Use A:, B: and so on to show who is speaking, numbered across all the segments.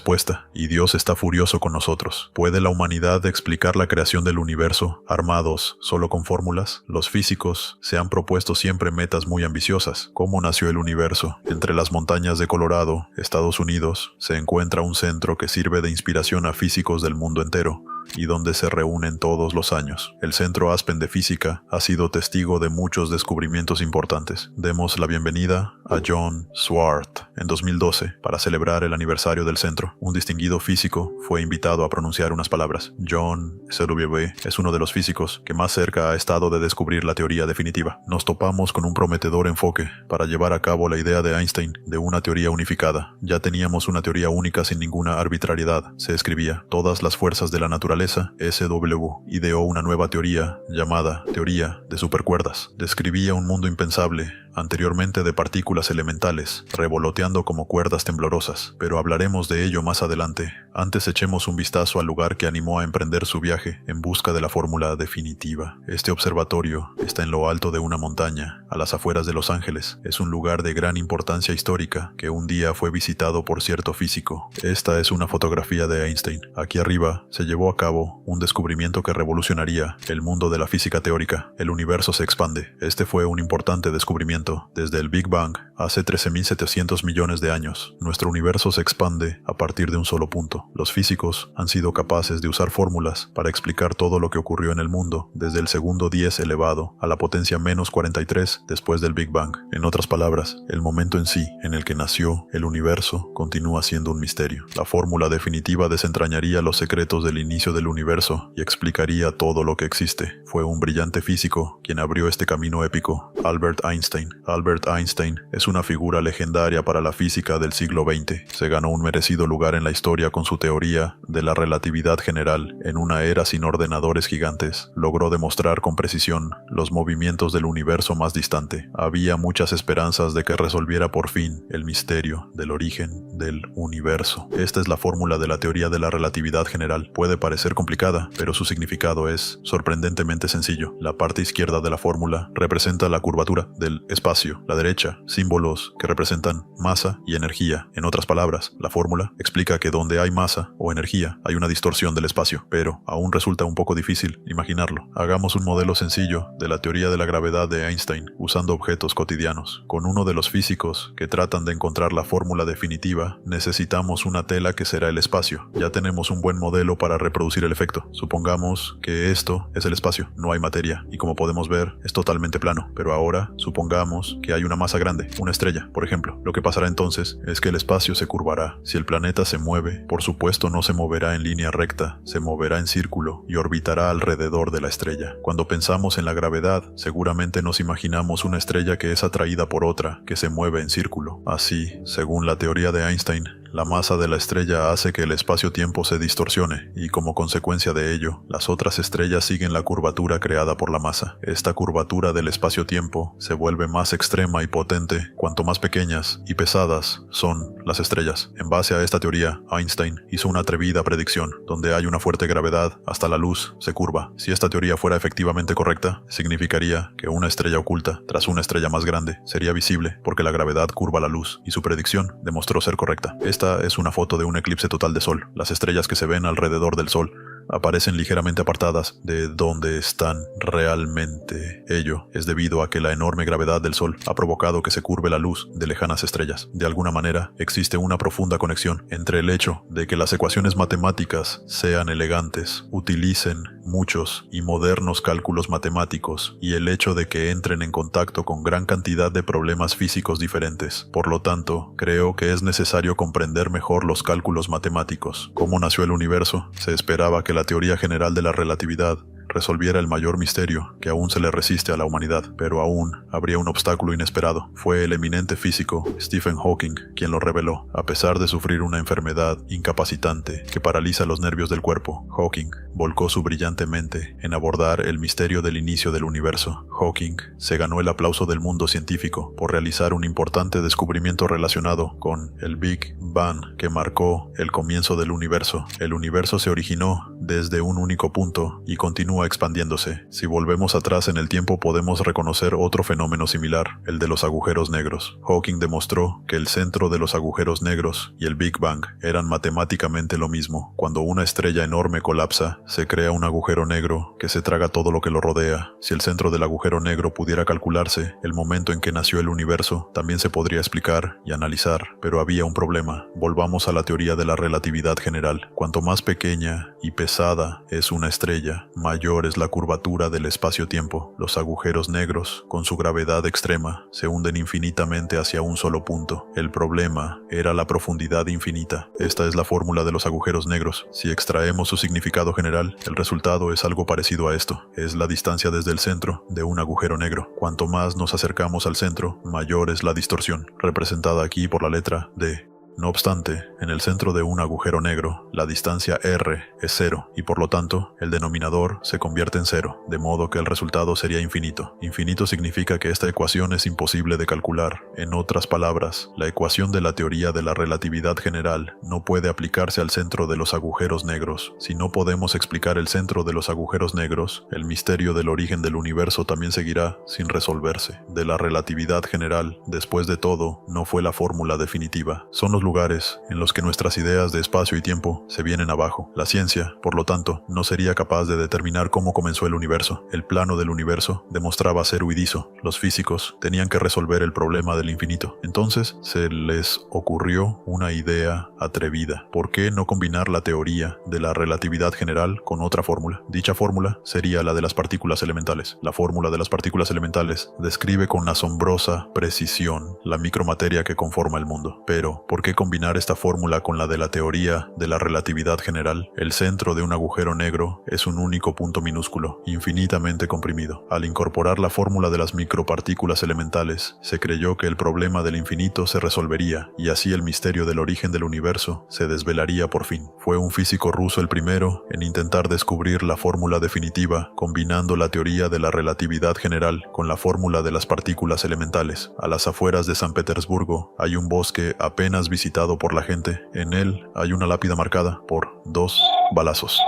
A: respuesta, y Dios está furioso con nosotros. ¿Puede la humanidad explicar la creación del universo armados solo con fórmulas? Los físicos se han propuesto siempre metas muy ambiciosas. ¿Cómo nació el universo? Entre las montañas de Colorado, Estados Unidos, se encuentra un centro que sirve de inspiración a físicos del mundo entero y donde se reúnen todos los años. El Centro Aspen de Física ha sido testigo de muchos descubrimientos importantes. Demos la bienvenida a John Swart. En 2012, para celebrar el aniversario del centro, un distinguido físico fue invitado a pronunciar unas palabras. John SW es uno de los físicos que más cerca ha estado de descubrir la teoría definitiva. Nos topamos con un prometedor enfoque para llevar a cabo la idea de Einstein de una teoría unificada. Ya teníamos una teoría única sin ninguna arbitrariedad, se escribía. Todas las fuerzas de la naturaleza, SW ideó una nueva teoría llamada teoría de supercuerdas. Describía un mundo impensable, anteriormente de partículas elementales, revoloteando como cuerdas temblorosas, pero hablaremos de ello más adelante. Antes echemos un vistazo al lugar que animó a emprender su viaje en busca de la fórmula definitiva. Este observatorio está en lo alto de una montaña, a las afueras de Los Ángeles. Es un lugar de gran importancia histórica que un día fue visitado por cierto físico. Esta es una fotografía de Einstein. Aquí arriba se llevó a cabo un descubrimiento que revolucionaría el mundo de la física teórica. El universo se expande. Este fue un importante descubrimiento. Desde el Big Bang, hace 13.700 millones de años, nuestro universo se expande a partir de un solo punto. Los físicos han sido capaces de usar fórmulas para explicar todo lo que ocurrió en el mundo desde el segundo 10 elevado a la potencia menos 43 después del Big Bang. En otras palabras, el momento en sí en el que nació el universo continúa siendo un misterio. La fórmula definitiva desentrañaría los secretos del inicio del universo y explicaría todo lo que existe. Fue un brillante físico quien abrió este camino épico, Albert Einstein. Albert Einstein es una figura legendaria para la física del siglo XX. Se ganó un merecido lugar en la historia con su teoría de la relatividad general. En una era sin ordenadores gigantes, logró demostrar con precisión los movimientos del universo más distante. Había muchas esperanzas de que resolviera por fin el misterio del origen del universo. Esta es la fórmula de la teoría de la relatividad general. Puede parecer complicada, pero su significado es sorprendentemente sencillo. La parte izquierda de la fórmula representa la curvatura del espacio, la derecha, símbolos que representan masa y energía. En otras palabras, la fórmula explica que donde hay masa o energía hay una distorsión del espacio, pero aún resulta un poco difícil imaginarlo. Hagamos un modelo sencillo de la teoría de la gravedad de Einstein usando objetos cotidianos. Con uno de los físicos que tratan de encontrar la fórmula definitiva, necesitamos una tela que será el espacio. Ya tenemos un buen modelo para reproducir el efecto. Supongamos que esto es el espacio, no hay materia, y como podemos ver, es totalmente plano. Pero ahora, supongamos que hay una masa grande, una estrella, por ejemplo. Lo que pasará entonces es que el espacio se curvará. Si el planeta se mueve, por supuesto no se moverá en línea recta, se moverá en círculo y orbitará alrededor de la estrella. Cuando pensamos en la gravedad, seguramente nos imaginamos una estrella que es atraída por otra, que se mueve en círculo. Así, según la teoría de Einstein, la masa de la estrella hace que el espacio-tiempo se distorsione y como consecuencia de ello, las otras estrellas siguen la curvatura creada por la masa. Esta curvatura del espacio-tiempo se vuelve más extrema y potente cuanto más pequeñas y pesadas son las estrellas. En base a esta teoría, Einstein hizo una atrevida predicción. Donde hay una fuerte gravedad, hasta la luz se curva. Si esta teoría fuera efectivamente correcta, significaría que una estrella oculta, tras una estrella más grande, sería visible porque la gravedad curva la luz y su predicción demostró ser correcta. Esta es una foto de un eclipse total de sol. Las estrellas que se ven alrededor del sol aparecen ligeramente apartadas de donde están realmente. Ello es debido a que la enorme gravedad del Sol ha provocado que se curve la luz de lejanas estrellas. De alguna manera, existe una profunda conexión entre el hecho de que las ecuaciones matemáticas sean elegantes, utilicen muchos y modernos cálculos matemáticos, y el hecho de que entren en contacto con gran cantidad de problemas físicos diferentes. Por lo tanto, creo que es necesario comprender mejor los cálculos matemáticos. ¿Cómo nació el universo? Se esperaba que la teoría general de la relatividad resolviera el mayor misterio que aún se le resiste a la humanidad, pero aún habría un obstáculo inesperado. Fue el eminente físico Stephen Hawking quien lo reveló. A pesar de sufrir una enfermedad incapacitante que paraliza los nervios del cuerpo, Hawking volcó su brillante mente en abordar el misterio del inicio del universo. Hawking se ganó el aplauso del mundo científico por realizar un importante descubrimiento relacionado con el Big Bang que marcó el comienzo del universo. El universo se originó desde un único punto y continúa continúa expandiéndose. Si volvemos atrás en el tiempo podemos reconocer otro fenómeno similar, el de los agujeros negros. Hawking demostró que el centro de los agujeros negros y el Big Bang eran matemáticamente lo mismo. Cuando una estrella enorme colapsa, se crea un agujero negro que se traga todo lo que lo rodea. Si el centro del agujero negro pudiera calcularse, el momento en que nació el universo también se podría explicar y analizar, pero había un problema. Volvamos a la teoría de la relatividad general. Cuanto más pequeña y pesada es una estrella, mayor es la curvatura del espacio-tiempo. Los agujeros negros, con su gravedad extrema, se hunden infinitamente hacia un solo punto. El problema era la profundidad infinita. Esta es la fórmula de los agujeros negros. Si extraemos su significado general, el resultado es algo parecido a esto. Es la distancia desde el centro de un agujero negro. Cuanto más nos acercamos al centro, mayor es la distorsión, representada aquí por la letra D. No obstante, en el centro de un agujero negro, la distancia r es cero y por lo tanto, el denominador se convierte en cero, de modo que el resultado sería infinito. Infinito significa que esta ecuación es imposible de calcular. En otras palabras, la ecuación de la teoría de la relatividad general no puede aplicarse al centro de los agujeros negros. Si no podemos explicar el centro de los agujeros negros, el misterio del origen del universo también seguirá sin resolverse. De la relatividad general, después de todo, no fue la fórmula definitiva. Son los lugares en los que nuestras ideas de espacio y tiempo se vienen abajo. La ciencia, por lo tanto, no sería capaz de determinar cómo comenzó el universo. El plano del universo demostraba ser huidizo. Los físicos tenían que resolver el problema del infinito. Entonces, se les ocurrió una idea atrevida. ¿Por qué no combinar la teoría de la relatividad general con otra fórmula? Dicha fórmula sería la de las partículas elementales. La fórmula de las partículas elementales describe con asombrosa precisión la micromateria que conforma el mundo. Pero, ¿por qué combinar esta fórmula con la de la teoría de la relatividad general? El centro de un agujero negro es un único punto minúsculo, infinitamente comprimido. Al incorporar la fórmula de las micropartículas elementales, se creyó que el problema del infinito se resolvería, y así el misterio del origen del universo se desvelaría por fin. Fue un físico ruso el primero en intentar descubrir la fórmula definitiva, combinando la teoría de la relatividad general con la fórmula de las partículas elementales. A las afueras de San Petersburgo hay un bosque apenas visitado por la gente. En él hay una lápida marcada por 2 balazos.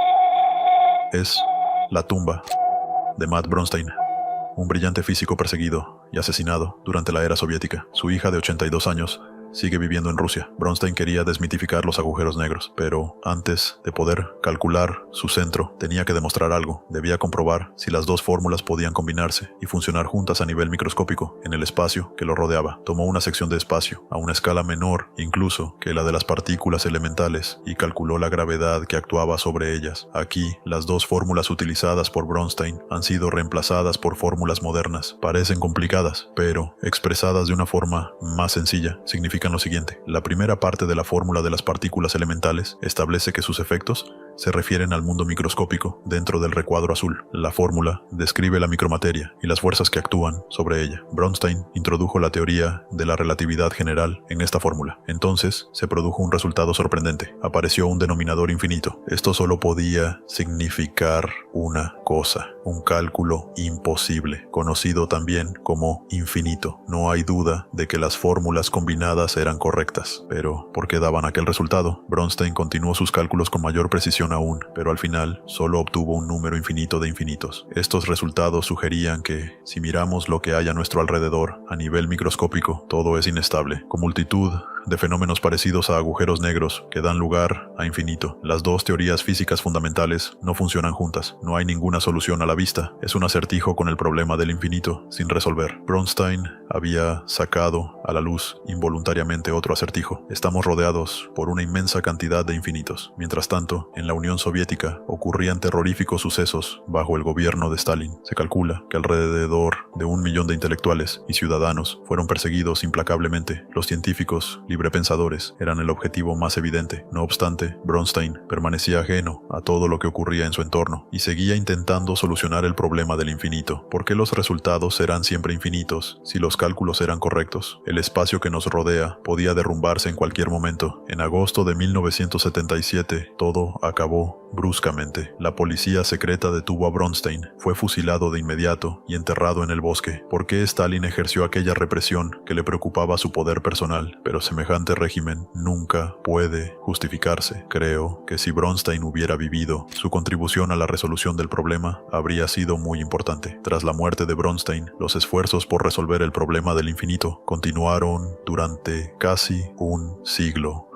A: Es la tumba de Matt Bronstein, un brillante físico perseguido y asesinado durante la era soviética. Su hija de 82 años sigue viviendo en Rusia. Bronstein quería desmitificar los agujeros negros, pero antes de poder calcular su centro, tenía que demostrar algo. Debía comprobar si las dos fórmulas podían combinarse y funcionar juntas a nivel microscópico en el espacio que lo rodeaba. Tomó una sección de espacio a una escala menor incluso que la de las partículas elementales y calculó la gravedad que actuaba sobre ellas. Aquí, las dos fórmulas utilizadas por Bronstein han sido reemplazadas por fórmulas modernas. Parecen complicadas, pero expresadas de una forma más sencilla, significan lo siguiente. La primera parte de la fórmula de las partículas elementales establece que sus efectos se refieren al mundo microscópico dentro del recuadro azul. La fórmula describe la micromateria y las fuerzas que actúan sobre ella. Bronstein introdujo la teoría de la relatividad general en esta fórmula. Entonces se produjo un resultado sorprendente. Apareció un denominador infinito. Esto solo podía significar una cosa: un cálculo imposible, conocido también como infinito. No hay duda de que las fórmulas combinadas eran correctas. Pero, ¿por qué daban aquel resultado? Bronstein continuó sus cálculos con mayor precisión aún, pero al final solo obtuvo un número infinito de infinitos. Estos resultados sugerían que, si miramos lo que hay a nuestro alrededor, a nivel microscópico, todo es inestable, con multitud de fenómenos parecidos a agujeros negros que dan lugar a infinito. Las dos teorías físicas fundamentales no funcionan juntas. No hay ninguna solución a la vista. Es un acertijo con el problema del infinito sin resolver. Bronstein había sacado a la luz involuntariamente otro acertijo. Estamos rodeados por una inmensa cantidad de infinitos. Mientras tanto, en la Unión Soviética ocurrían terroríficos sucesos bajo el gobierno de Stalin. Se calcula que alrededor de 1 millón de intelectuales y ciudadanos fueron perseguidos implacablemente. Los científicos librepensadores eran el objetivo más evidente. No obstante, Bronstein permanecía ajeno a todo lo que ocurría en su entorno y seguía intentando solucionar el problema del infinito. ¿Por qué los resultados serán siempre infinitos si los cálculos eran correctos? El espacio que nos rodea podía derrumbarse en cualquier momento. En agosto de 1977, todo acabó bruscamente. La policía secreta detuvo a Bronstein. Fue fusilado de inmediato y enterrado en el bosque. ¿Por qué Stalin ejerció aquella represión que le preocupaba su poder personal? Pero se semejante régimen nunca puede justificarse. Creo que si Bronstein hubiera vivido, su contribución a la resolución del problema habría sido muy importante. Tras la muerte de Bronstein, los esfuerzos por resolver el problema del infinito continuaron durante casi un siglo.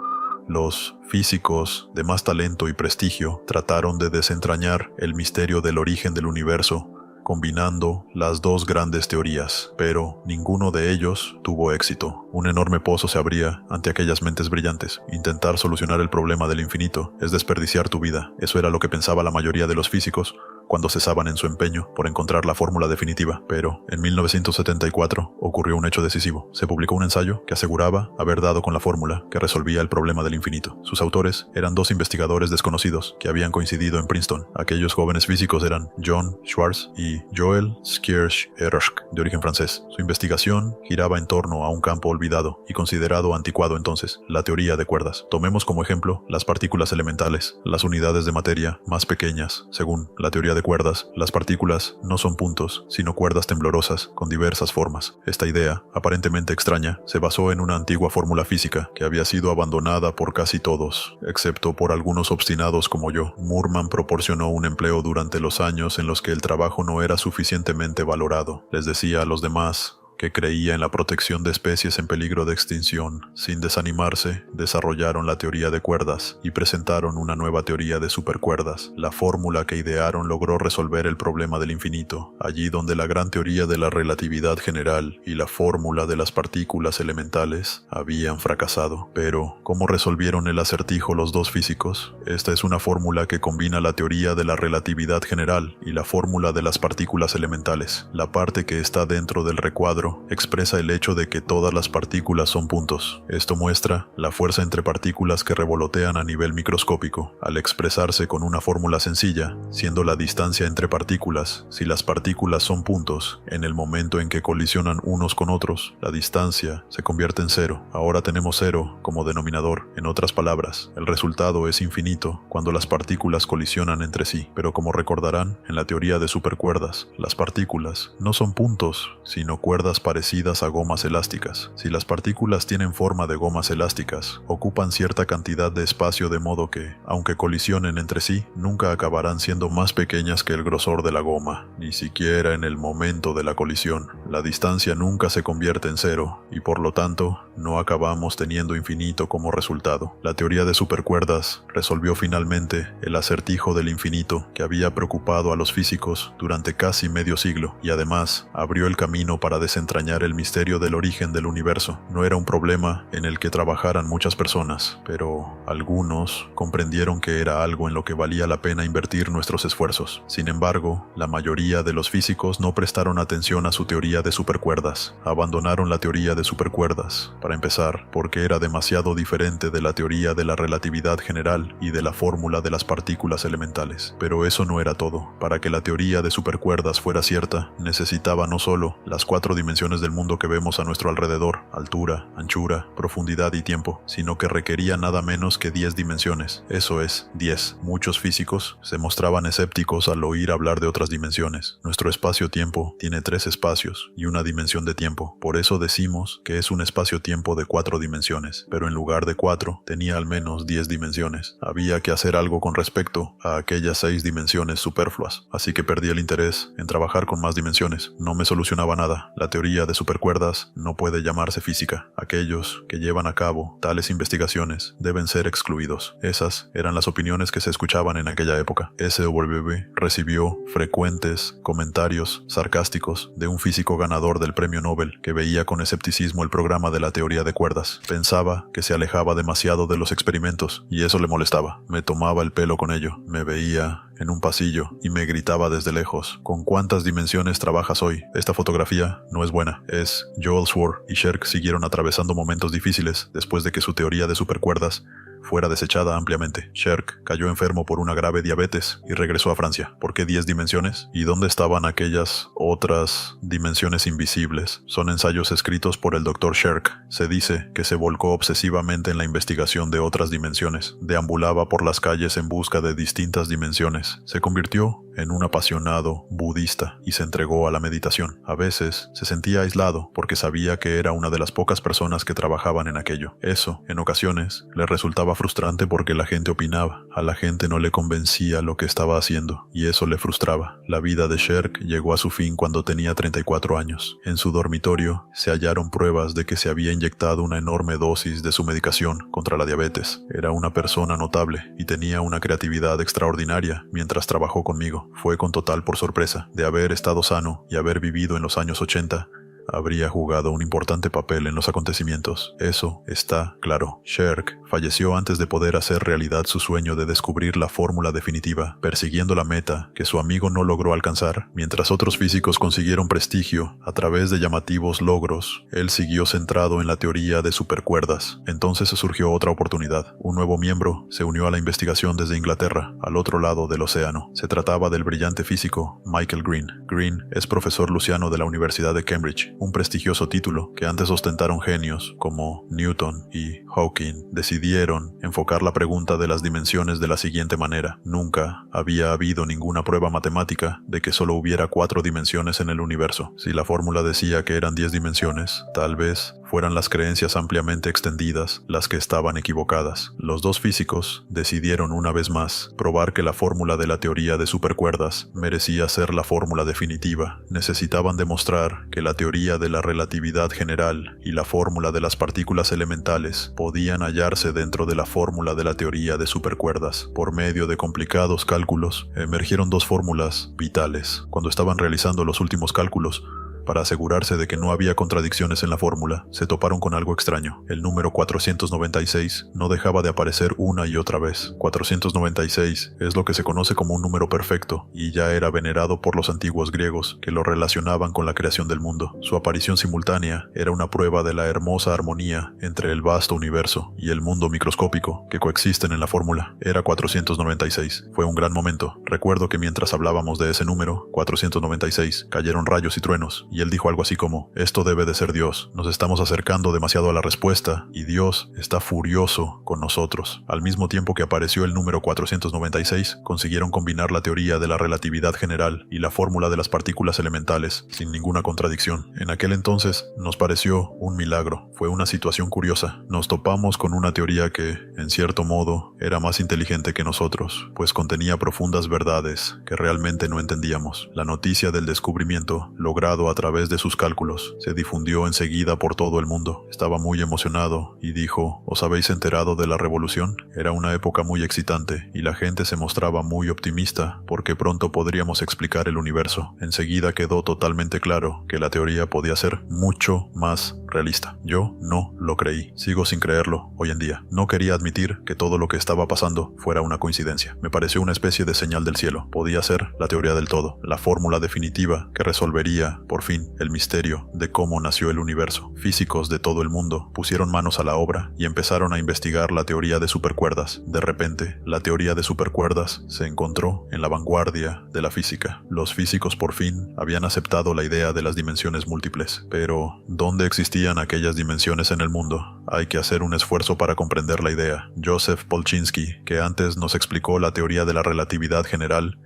A: Los físicos de más talento y prestigio trataron de desentrañar el misterio del origen del universo, combinando las dos grandes teorías, pero ninguno de ellos tuvo éxito. Un enorme pozo se abría ante aquellas mentes brillantes. Intentar solucionar el problema del infinito es desperdiciar tu vida. Eso era lo que pensaba la mayoría de los físicos cuando cesaban en su empeño por encontrar la fórmula definitiva. Pero en 1974 ocurrió un hecho decisivo. Se publicó un ensayo que aseguraba haber dado con la fórmula que resolvía el problema del infinito. Sus autores eran dos investigadores desconocidos que habían coincidido en Princeton. Aquellos jóvenes físicos eran John Schwarz y Joël Schirch-Erskine, de origen francés. Su investigación giraba en torno a un campo olvidado y considerado anticuado entonces, la teoría de cuerdas. Tomemos como ejemplo las partículas elementales, las unidades de materia más pequeñas. Según la teoría de cuerdas, las partículas no son puntos, sino cuerdas temblorosas con diversas formas. Esta idea, aparentemente extraña, se basó en una antigua fórmula física que había sido abandonada por casi todos, excepto por algunos obstinados como yo. Moorman proporcionó un empleo durante los años en los que el trabajo no era suficientemente valorado. Les decía a los demás que creía en la protección de especies en peligro de extinción. Sin desanimarse, desarrollaron la teoría de cuerdas y presentaron una nueva teoría de supercuerdas. La fórmula que idearon logró resolver el problema del infinito, allí donde la gran teoría de la relatividad general y la fórmula de las partículas elementales habían fracasado. Pero, ¿cómo resolvieron el acertijo los dos físicos? Esta es una fórmula que combina la teoría de la relatividad general y la fórmula de las partículas elementales. La parte que está dentro del recuadro expresa el hecho de que todas las partículas son puntos. Esto muestra la fuerza entre partículas que revolotean a nivel microscópico. Al expresarse con una fórmula sencilla, siendo la distancia entre partículas, si las partículas son puntos, en el momento en que colisionan unos con otros, la distancia se convierte en cero. Ahora tenemos cero como denominador. En otras palabras, el resultado es infinito cuando las partículas colisionan entre sí. Pero como recordarán, en la teoría de supercuerdas, las partículas no son puntos, sino cuerdas parecidas a gomas elásticas. Si las partículas tienen forma de gomas elásticas, ocupan cierta cantidad de espacio de modo que, aunque colisionen entre sí, nunca acabarán siendo más pequeñas que el grosor de la goma, ni siquiera en el momento de la colisión. La distancia nunca se convierte en cero, y por lo tanto, no acabamos teniendo infinito como resultado. La teoría de supercuerdas resolvió finalmente el acertijo del infinito que había preocupado a los físicos durante casi medio siglo, y además abrió el camino para desentrañar el misterio del origen del universo. No era un problema en el que trabajaran muchas personas, pero algunos comprendieron que era algo en lo que valía la pena invertir nuestros esfuerzos. Sin embargo, la mayoría de los físicos no prestaron atención a su teoría de supercuerdas. Abandonaron la teoría de supercuerdas, para empezar, porque era demasiado diferente de la teoría de la relatividad general y de la fórmula de las partículas elementales. Pero eso no era todo. Para que la teoría de supercuerdas fuera cierta, necesitaba no solo las 4 dimensiones del mundo que vemos a nuestro alrededor, altura, anchura, profundidad y tiempo, sino que requería nada menos que 10 dimensiones. Eso es, 10. Muchos físicos se mostraban escépticos al oír hablar de otras dimensiones. Nuestro espacio-tiempo tiene 3 espacios y una dimensión de tiempo. Por eso decimos que es un espacio-tiempo de 4 dimensiones, pero en lugar de 4, tenía al menos 10 dimensiones. Había que hacer algo con respecto a aquellas 6 dimensiones superfluas, así que perdí el interés en trabajar con más dimensiones. No me solucionaba nada. La teoría de supercuerdas no puede llamarse física. Aquellos que llevan a cabo tales investigaciones deben ser excluidos. Esas eran las opiniones que se escuchaban en aquella época. SWB recibió frecuentes comentarios sarcásticos de un físico ganador del premio Nobel que veía con escepticismo el programa de la teoría de cuerdas. Pensaba que se alejaba demasiado de los experimentos y eso le molestaba. Me tomaba el pelo con ello. Me veía en un pasillo y me gritaba desde lejos: ¿con cuántas dimensiones trabajas hoy? Esta fotografía no es buena. Es Joel Schwarz y Scherk siguieron atravesando momentos difíciles después de que su teoría de supercuerdas fuera desechada ampliamente. Scherk cayó enfermo por una grave diabetes y regresó a Francia. ¿Por qué 10 dimensiones? ¿Y dónde estaban aquellas otras dimensiones invisibles? Son ensayos escritos por el Dr. Scherk. Se dice que se volcó obsesivamente en la investigación de otras dimensiones. Deambulaba por las calles en busca de distintas dimensiones. Se convirtió en un apasionado budista y se entregó a la meditación. A veces se sentía aislado porque sabía que era una de las pocas personas que trabajaban en aquello. Eso, en ocasiones, le resultaba frustrante porque la gente opinaba. A la gente no le convencía lo que estaba haciendo y eso le frustraba. La vida de Sherk llegó a su fin cuando tenía 34 años. En su dormitorio se hallaron pruebas de que se había inyectado una enorme dosis de su medicación contra la diabetes. Era una persona notable y tenía una creatividad extraordinaria mientras trabajó conmigo. Fue con total por sorpresa. De haber estado sano y haber vivido en los años 80, habría jugado un importante papel en los acontecimientos. Eso está claro. Sherk falleció antes de poder hacer realidad su sueño de descubrir la fórmula definitiva, persiguiendo la meta que su amigo no logró alcanzar. Mientras otros físicos consiguieron prestigio a través de llamativos logros, él siguió centrado en la teoría de supercuerdas. Entonces se surgió otra oportunidad. Un nuevo miembro se unió a la investigación desde Inglaterra, al otro lado del océano. Se trataba del brillante físico Michael Green. Green es profesor luciano de la Universidad de Cambridge, un prestigioso título que antes ostentaron genios como Newton y Hawking. Decidieron enfocar la pregunta de las dimensiones de la siguiente manera. Nunca había habido ninguna prueba matemática de que solo hubiera 4 dimensiones en el universo. Si la fórmula decía que eran 10 dimensiones, tal vez fueran las creencias ampliamente extendidas las que estaban equivocadas. Los dos físicos decidieron una vez más probar que la fórmula de la teoría de supercuerdas merecía ser la fórmula definitiva. Necesitaban demostrar que la teoría de la relatividad general y la fórmula de las partículas elementales podían hallarse dentro de la fórmula de la teoría de supercuerdas. Por medio de complicados cálculos, emergieron 2 fórmulas vitales. Cuando estaban realizando los últimos cálculos, para asegurarse de que no había contradicciones en la fórmula, se toparon con algo extraño. El número 496 no dejaba de aparecer una y otra vez. 496 es lo que se conoce como un número perfecto, y ya era venerado por los antiguos griegos, que lo relacionaban con la creación del mundo. Su aparición simultánea era una prueba de la hermosa armonía entre el vasto universo y el mundo microscópico que coexisten en la fórmula. Era 496. Fue un gran momento. Recuerdo que mientras hablábamos de ese número, 496, cayeron rayos y truenos, y él dijo algo así como: esto debe de ser Dios, nos estamos acercando demasiado a la respuesta y Dios está furioso con nosotros. Al mismo tiempo que apareció el número 496, consiguieron combinar la teoría de la relatividad general y la fórmula de las partículas elementales sin ninguna contradicción. En aquel entonces nos pareció un milagro. Fue una situación curiosa. Nos topamos con una teoría que, en cierto modo, era más inteligente que nosotros, pues contenía profundas verdades que realmente no entendíamos. La noticia del descubrimiento, logrado a través de sus cálculos, se difundió enseguida por todo el mundo. Estaba muy emocionado y dijo: ¿os habéis enterado de la revolución? Era una época muy excitante y la gente se mostraba muy optimista porque pronto podríamos explicar el universo. Enseguida quedó totalmente claro que la teoría podía ser mucho más realista. Yo no lo creí. Sigo sin creerlo hoy en día. No quería admitir que todo lo que estaba pasando fuera una coincidencia. Me pareció una especie de señal del cielo. Podía ser la teoría del todo, la fórmula definitiva que resolvería, por fin, el misterio de cómo nació el universo. Físicos de todo el mundo pusieron manos a la obra y empezaron a investigar la teoría de supercuerdas. De repente, la teoría de supercuerdas se encontró en la vanguardia de la física. Los físicos por fin habían aceptado la idea de las dimensiones múltiples. Pero, ¿dónde existían aquellas dimensiones en el mundo? Hay que hacer un esfuerzo para comprender la idea. Joseph Polchinski, que antes nos explicó la teoría de la relatividad general,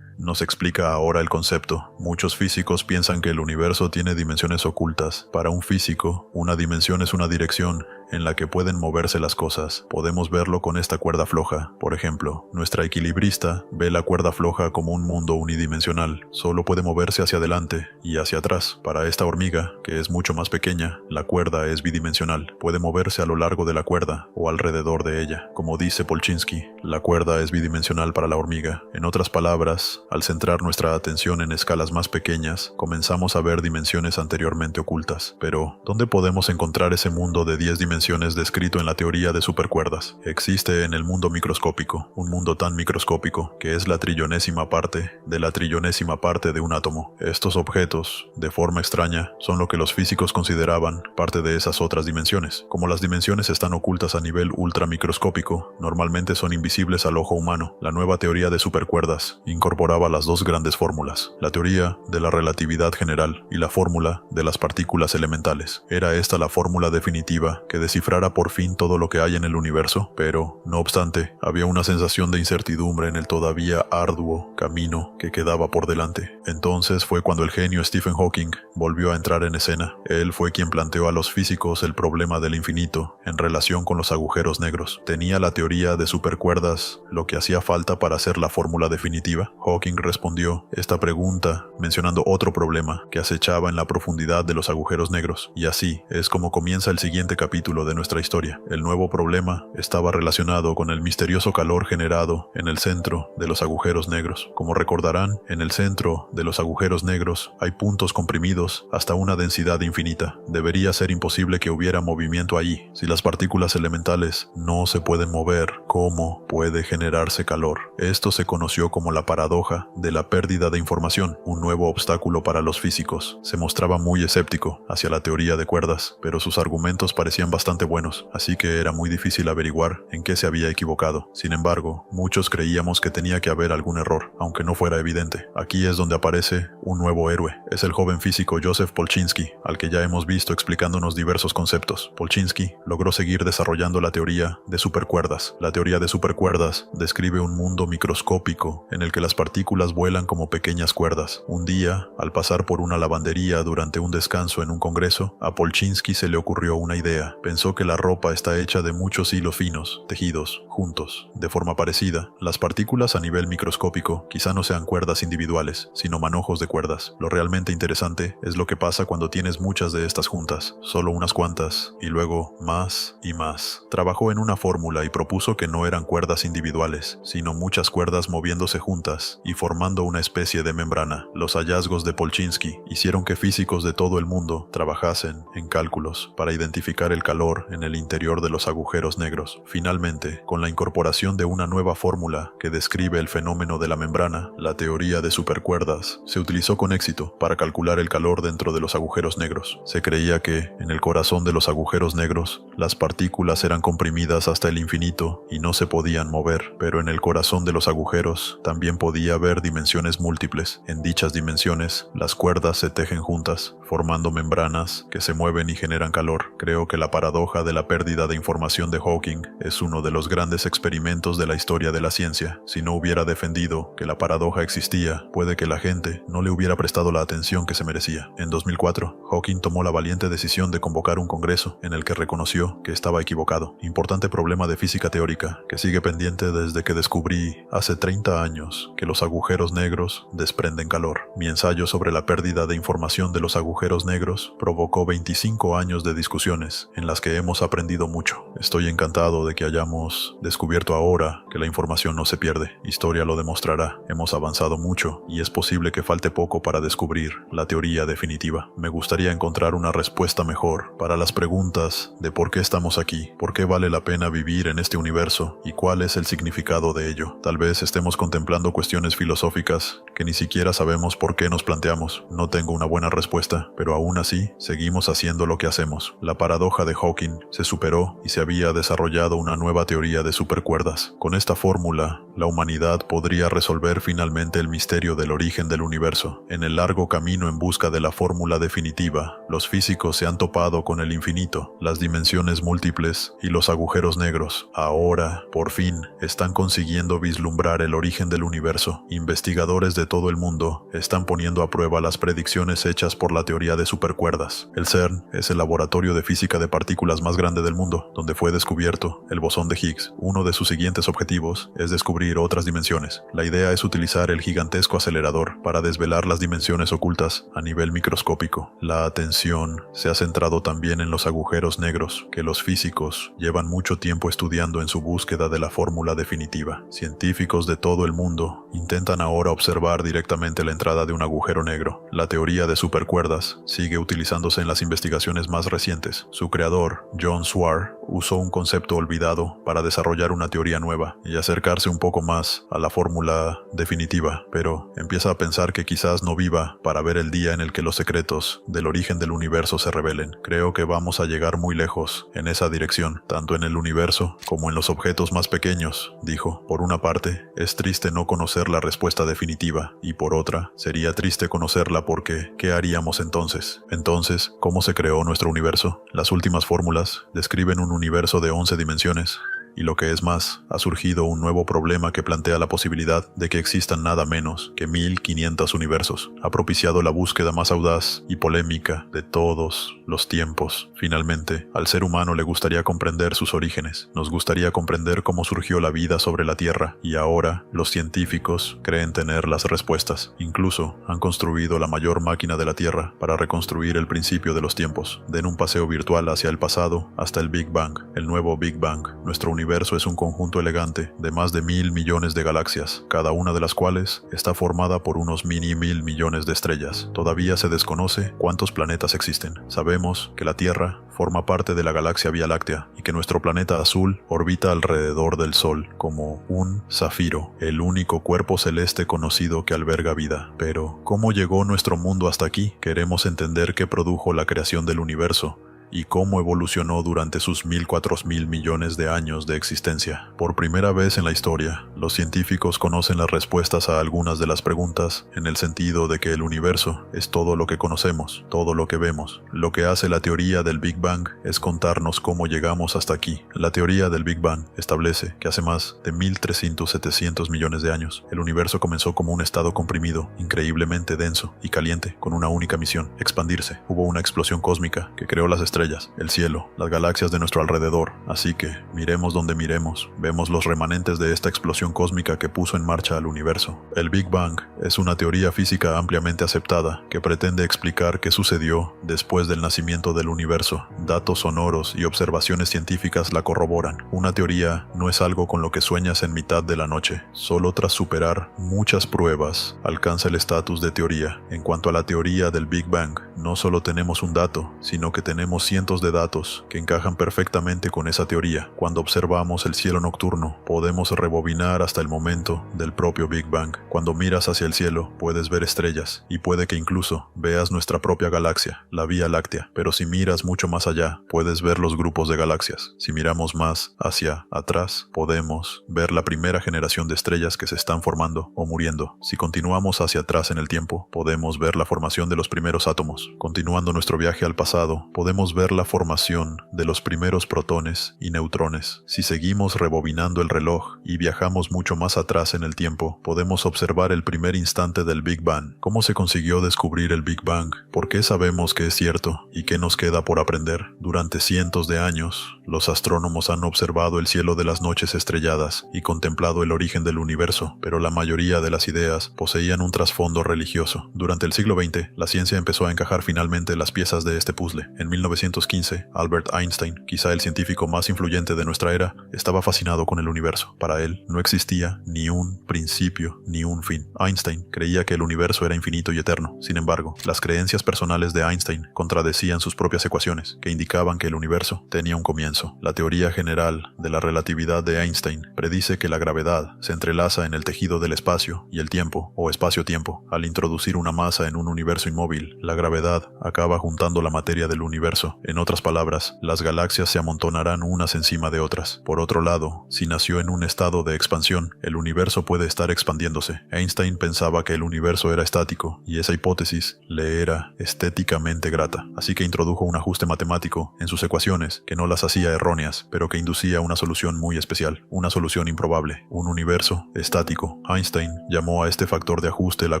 A: nos explica ahora el concepto. Muchos físicos piensan que el universo tiene dimensiones ocultas. Para un físico, una dimensión es una dirección en la que pueden moverse las cosas. Podemos verlo con esta cuerda floja. Por ejemplo, nuestra equilibrista ve la cuerda floja como un mundo unidimensional. Solo puede moverse hacia adelante y hacia atrás. Para esta hormiga, que es mucho más pequeña, la cuerda es bidimensional. Puede moverse a lo largo de la cuerda o alrededor de ella. Como dice Polchinski, la cuerda es bidimensional para la hormiga. En otras palabras, al centrar nuestra atención en escalas más pequeñas, comenzamos a ver dimensiones anteriormente ocultas. Pero, ¿dónde podemos encontrar ese mundo de 10 dimensiones descrito en la teoría de supercuerdas? Existe en el mundo microscópico, un mundo tan microscópico que es la trillonésima parte de un átomo. Estos objetos, de forma extraña, son lo que los físicos consideraban parte de esas otras dimensiones. Como las dimensiones están ocultas a nivel ultramicroscópico, normalmente son invisibles al ojo humano. La nueva teoría de supercuerdas incorporaba las 2 grandes fórmulas, la teoría de la relatividad general y la fórmula de las partículas elementales. Era esta la fórmula definitiva que descifrara por fin todo lo que hay en el universo, pero, no obstante, había una sensación de incertidumbre en el todavía arduo camino que quedaba por delante. Entonces fue cuando el genio Stephen Hawking volvió a entrar en escena. Él fue quien planteó a los físicos el problema del infinito en relación con los agujeros negros. ¿Tenía la teoría de supercuerdas lo que hacía falta para hacer la fórmula definitiva? Hawking respondió esta pregunta mencionando otro problema que acechaba en la profundidad de los agujeros negros. Y así es como comienza el siguiente capítulo de nuestra historia. El nuevo problema estaba relacionado con el misterioso calor generado en el centro de los agujeros negros. Como recordarán, en el centro de los agujeros negros hay puntos comprimidos hasta una densidad infinita. Debería ser imposible que hubiera movimiento allí. Si las partículas elementales no se pueden mover, ¿cómo puede generarse calor? Esto se conoció como la paradoja de la pérdida de información, un nuevo obstáculo para los físicos. Se mostraba muy escéptico hacia la teoría de cuerdas, pero sus argumentos parecían bastante buenos, así que era muy difícil averiguar en qué se había equivocado. Sin embargo, muchos creíamos que tenía que haber algún error, aunque no fuera evidente. Aquí es donde aparece un nuevo héroe. Es el joven físico Joseph Polchinski, al que ya hemos visto explicándonos diversos conceptos. Polchinski logró seguir desarrollando la teoría de supercuerdas. La teoría de supercuerdas describe un mundo microscópico en el que las partículas vuelan como pequeñas cuerdas. Un día, al pasar por una lavandería durante un descanso en un congreso, a Polchinski se le ocurrió una idea. Pensó que la ropa está hecha de muchos hilos finos, tejidos, juntos, de forma parecida. Las partículas a nivel microscópico quizá no sean cuerdas individuales, sino manojos de cuerdas. Lo realmente interesante es lo que pasa cuando tienes muchas de estas juntas, solo unas cuantas, y luego más y más. Trabajó en una fórmula y propuso que no eran cuerdas individuales, sino muchas cuerdas moviéndose juntas y formando una especie de membrana. Los hallazgos de Polchinski hicieron que físicos de todo el mundo trabajasen en cálculos para identificar el calor en el interior de los agujeros negros. Finalmente, con la incorporación de una nueva fórmula que describe el fenómeno de la membrana, la teoría de supercuerdas se utilizó con éxito para calcular el calor dentro de los agujeros negros. Se creía que, en el corazón de los agujeros negros, las partículas eran comprimidas hasta el infinito y no se podían mover, pero en el corazón de los agujeros también podía haber dimensiones múltiples. En dichas dimensiones, las cuerdas se tejen juntas, formando membranas que se mueven y generan calor. Creo que la paradoja de la pérdida de información de Hawking es uno de los grandes experimentos de la historia de la ciencia. Si no hubiera defendido que la paradoja existía, puede que la gente no le hubiera prestado la atención que se merecía. En 2004, Hawking tomó la valiente decisión de convocar un congreso en el que reconoció que estaba equivocado. Importante problema de física teórica que sigue pendiente desde que descubrí hace 30 años que los agujeros negros desprenden calor. Mi ensayo sobre la pérdida de información de los agujeros negros provocó 25 años de discusiones en las que hemos aprendido mucho. Estoy encantado de que hayamos descubierto ahora que la información no se pierde. Historia lo demostrará. Hemos avanzado mucho y es posible que falte poco para descubrir la teoría definitiva. Me gustaría encontrar una respuesta mejor para las preguntas de por qué estamos aquí, por qué vale la pena vivir en este universo y cuál es el significado de ello. Tal vez estemos contemplando cuestiones filosóficas que ni siquiera sabemos por qué nos planteamos. No tengo una buena respuesta, pero aún así seguimos haciendo lo que hacemos. La paradoja de Hawking se superó y se había desarrollado una nueva teoría de supercuerdas. Con esta fórmula, la humanidad podría resolver finalmente el misterio del origen del universo. En el largo camino en busca de la fórmula definitiva, los físicos se han topado con el infinito, las dimensiones múltiples y los agujeros negros. Ahora, por fin, están consiguiendo vislumbrar el origen del universo. Investigadores de todo el mundo están poniendo a prueba las predicciones hechas por la teoría de supercuerdas. El CERN es el laboratorio de física de partículas más grande del mundo, donde fue descubierto el bosón de Higgs. Uno de sus siguientes objetivos es descubrir otras dimensiones. La idea es utilizar el gigantesco acelerador para desvelar las dimensiones ocultas a nivel microscópico. La atención se ha centrado también en los agujeros negros, que los físicos llevan mucho tiempo estudiando en su búsqueda de la fórmula definitiva. Científicos de todo el mundo intentan ahora observar directamente la entrada de un agujero negro. La teoría de supercuerdas sigue utilizándose en las investigaciones más recientes. Su creador, John Swarr, usó un concepto olvidado para desarrollar una teoría nueva y acercarse un poco más a la fórmula definitiva, pero empieza a pensar que quizás no viva para ver el día en el que los secretos del origen del universo se revelen. Creo que vamos a llegar muy lejos en esa dirección, tanto en el universo como en los objetos más pequeños, dijo. Por una parte, es triste no conocer la respuesta definitiva, y por otra, sería triste conocerla porque, ¿qué haríamos entonces? Entonces, ¿cómo se creó nuestro universo? Las últimas fórmulas describen un universo de 11 dimensiones. Y lo que es más, ha surgido un nuevo problema que plantea la posibilidad de que existan nada menos que 1500 universos. Ha propiciado la búsqueda más audaz y polémica de todos los tiempos. Finalmente, al ser humano le gustaría comprender sus orígenes. Nos gustaría comprender cómo surgió la vida sobre la Tierra. Y ahora, los científicos creen tener las respuestas. Incluso, han construido la mayor máquina de la Tierra para reconstruir el principio de los tiempos. Den un paseo virtual hacia el pasado hasta el Big Bang, el nuevo Big Bang. Nuestro universo es un conjunto elegante de más de 1.000 millones de galaxias, cada una de las cuales está formada por unos mini 1.000 millones de estrellas. Todavía se desconoce cuántos planetas existen. Sabemos que la Tierra forma parte de la galaxia Vía Láctea y que nuestro planeta azul orbita alrededor del Sol como un zafiro, el único cuerpo celeste conocido que alberga vida. Pero, ¿cómo llegó nuestro mundo hasta aquí? Queremos entender qué produjo la creación del universo y cómo evolucionó durante sus 1.004.000 millones de años de existencia. Por primera vez en la historia, los científicos conocen las respuestas a algunas de las preguntas, en el sentido de que el universo es todo lo que conocemos, todo lo que vemos. Lo que hace la teoría del Big Bang es contarnos cómo llegamos hasta aquí. La teoría del Big Bang establece que hace más de 1.300-700 millones de años, el universo comenzó como un estado comprimido, increíblemente denso y caliente, con una única misión: expandirse. Hubo una explosión cósmica que creó las estrellas, el cielo, las galaxias de nuestro alrededor. Así que, miremos donde miremos, vemos los remanentes de esta explosión cósmica que puso en marcha al universo. El Big Bang es una teoría física ampliamente aceptada que pretende explicar qué sucedió después del nacimiento del universo. Datos sonoros y observaciones científicas la corroboran. Una teoría no es algo con lo que sueñas en mitad de la noche. Solo tras superar muchas pruebas alcanza el estatus de teoría. En cuanto a la teoría del Big Bang, no solo tenemos un dato, sino que tenemos cientos de datos que encajan perfectamente con esa teoría. Cuando observamos el cielo nocturno, podemos rebobinar hasta el momento del propio Big Bang. Cuando miras hacia el cielo, puedes ver estrellas, y puede que incluso veas nuestra propia galaxia, la Vía Láctea. Pero si miras mucho más allá, puedes ver los grupos de galaxias. Si miramos más hacia atrás, podemos ver la primera generación de estrellas que se están formando o muriendo. Si continuamos hacia atrás en el tiempo, podemos ver la formación de los primeros átomos. Continuando nuestro viaje al pasado, podemos ver la formación de los primeros protones y neutrones. Si seguimos rebobinando el reloj y viajamos mucho más atrás en el tiempo, podemos observar el primer instante del Big Bang. ¿Cómo se consiguió descubrir el Big Bang? ¿Por qué sabemos que es cierto? ¿Y qué nos queda por aprender? Durante cientos de años, los astrónomos han observado el cielo de las noches estrelladas y contemplado el origen del universo, pero la mayoría de las ideas poseían un trasfondo religioso. Durante el siglo XX, la ciencia empezó a encajar finalmente las piezas de este puzzle. En 1915, Albert Einstein, quizá el científico más influyente de nuestra era, estaba fascinado con el universo. Para él, no existía ni un principio ni un fin. Einstein creía que el universo era infinito y eterno. Sin embargo, las creencias personales de Einstein contradecían sus propias ecuaciones, que indicaban que el universo tenía un comienzo. La teoría general de la relatividad de Einstein predice que la gravedad se entrelaza en el tejido del espacio y el tiempo, o espacio-tiempo. Al introducir una masa en un universo inmóvil, la gravedad acaba juntando la materia del universo. En otras palabras, las galaxias se amontonarán unas encima de otras. Por otro lado, si nació en un estado de expansión, el universo puede estar expandiéndose. Einstein pensaba que el universo era estático, y esa hipótesis le era estéticamente grata. Así que introdujo un ajuste matemático en sus ecuaciones que no las hacía erróneas, pero que inducía una solución muy especial, una solución improbable, un universo estático. Einstein llamó a este factor de ajuste la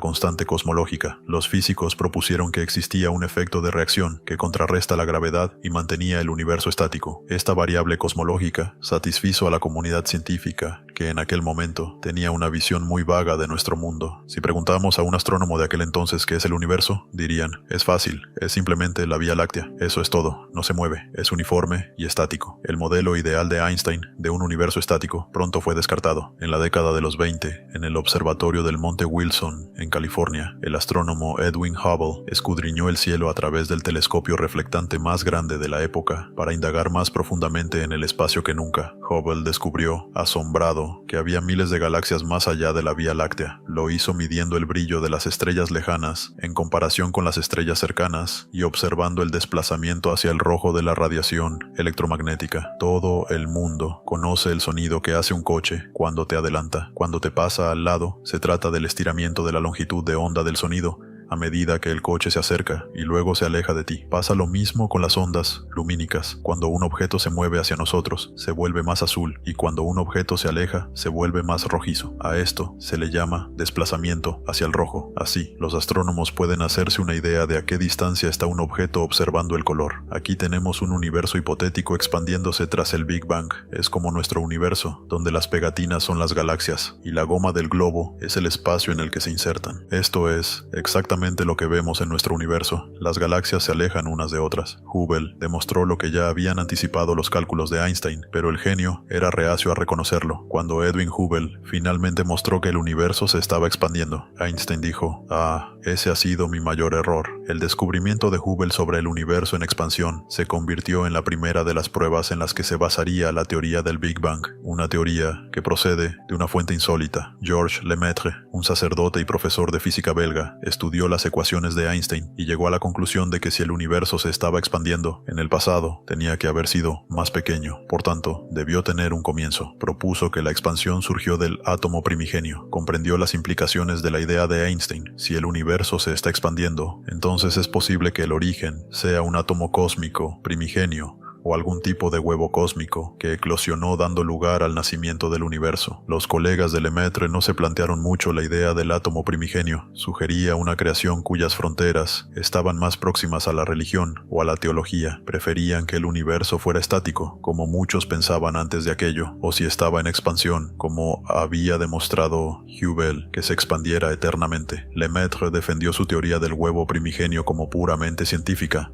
A: constante cosmológica. Los físicos propusieron que existía un efecto de reacción que contrarresta la gravedad y mantenía el universo estático. Esta variable cosmológica satisfizo a la comunidad científica, que en aquel aquel momento, tenía una visión muy vaga de nuestro mundo. Si preguntamos a un astrónomo de aquel entonces qué es el universo, dirían, es fácil, es simplemente la Vía Láctea. Eso es todo, no se mueve, es uniforme y estático. El modelo ideal de Einstein de un universo estático pronto fue descartado. En la década de los 20, en el observatorio del Monte Wilson, en California, el astrónomo Edwin Hubble escudriñó el cielo a través del telescopio reflectante más grande de la época para indagar más profundamente en el espacio que nunca. Hubble descubrió, asombrado, que había miles de galaxias más allá de la Vía Láctea. Lo hizo midiendo el brillo de las estrellas lejanas en comparación con las estrellas cercanas y observando el desplazamiento hacia el rojo de la radiación electromagnética. Todo el mundo conoce el sonido que hace un coche cuando te adelanta. Cuando te pasa al lado, se trata del estiramiento de la longitud de onda del sonido a medida que el coche se acerca y luego se aleja de ti. Pasa lo mismo con las ondas lumínicas. Cuando un objeto se mueve hacia nosotros, se vuelve más azul, y cuando un objeto se aleja, se vuelve más rojizo. A esto se le llama desplazamiento hacia el rojo. Así, los astrónomos pueden hacerse una idea de a qué distancia está un objeto observando el color. Aquí tenemos un universo hipotético expandiéndose tras el Big Bang. Es como nuestro universo, donde las pegatinas son las galaxias, y la goma del globo es el espacio en el que se insertan. Esto es exactamente lo que vemos en nuestro universo. Las galaxias se alejan unas de otras. Hubble demostró lo que ya habían anticipado los cálculos de Einstein, pero el genio era reacio a reconocerlo. Cuando Edwin Hubble finalmente mostró que el universo se estaba expandiendo, Einstein dijo, ese ha sido mi mayor error. El descubrimiento de Hubble sobre el universo en expansión se convirtió en la primera de las pruebas en las que se basaría la teoría del Big Bang, una teoría que procede de una fuente insólita. Georges Lemaitre, un sacerdote y profesor de física belga, estudió las ecuaciones de Einstein y llegó a la conclusión de que si el universo se estaba expandiendo, en el pasado tenía que haber sido más pequeño, por tanto, debió tener un comienzo. Propuso que la expansión surgió del átomo primigenio. Comprendió las implicaciones de la idea de Einstein. Si el universo se está expandiendo, entonces es posible que el origen sea un átomo cósmico primigenio, o algún tipo de huevo cósmico que eclosionó dando lugar al nacimiento del universo. Los colegas de Lemaitre no se plantearon mucho la idea del átomo primigenio. Sugería una creación cuyas fronteras estaban más próximas a la religión o a la teología. Preferían que el universo fuera estático, como muchos pensaban antes de aquello, o si estaba en expansión, como había demostrado Hubble, que se expandiera eternamente. Lemaitre defendió su teoría del huevo primigenio como puramente científica,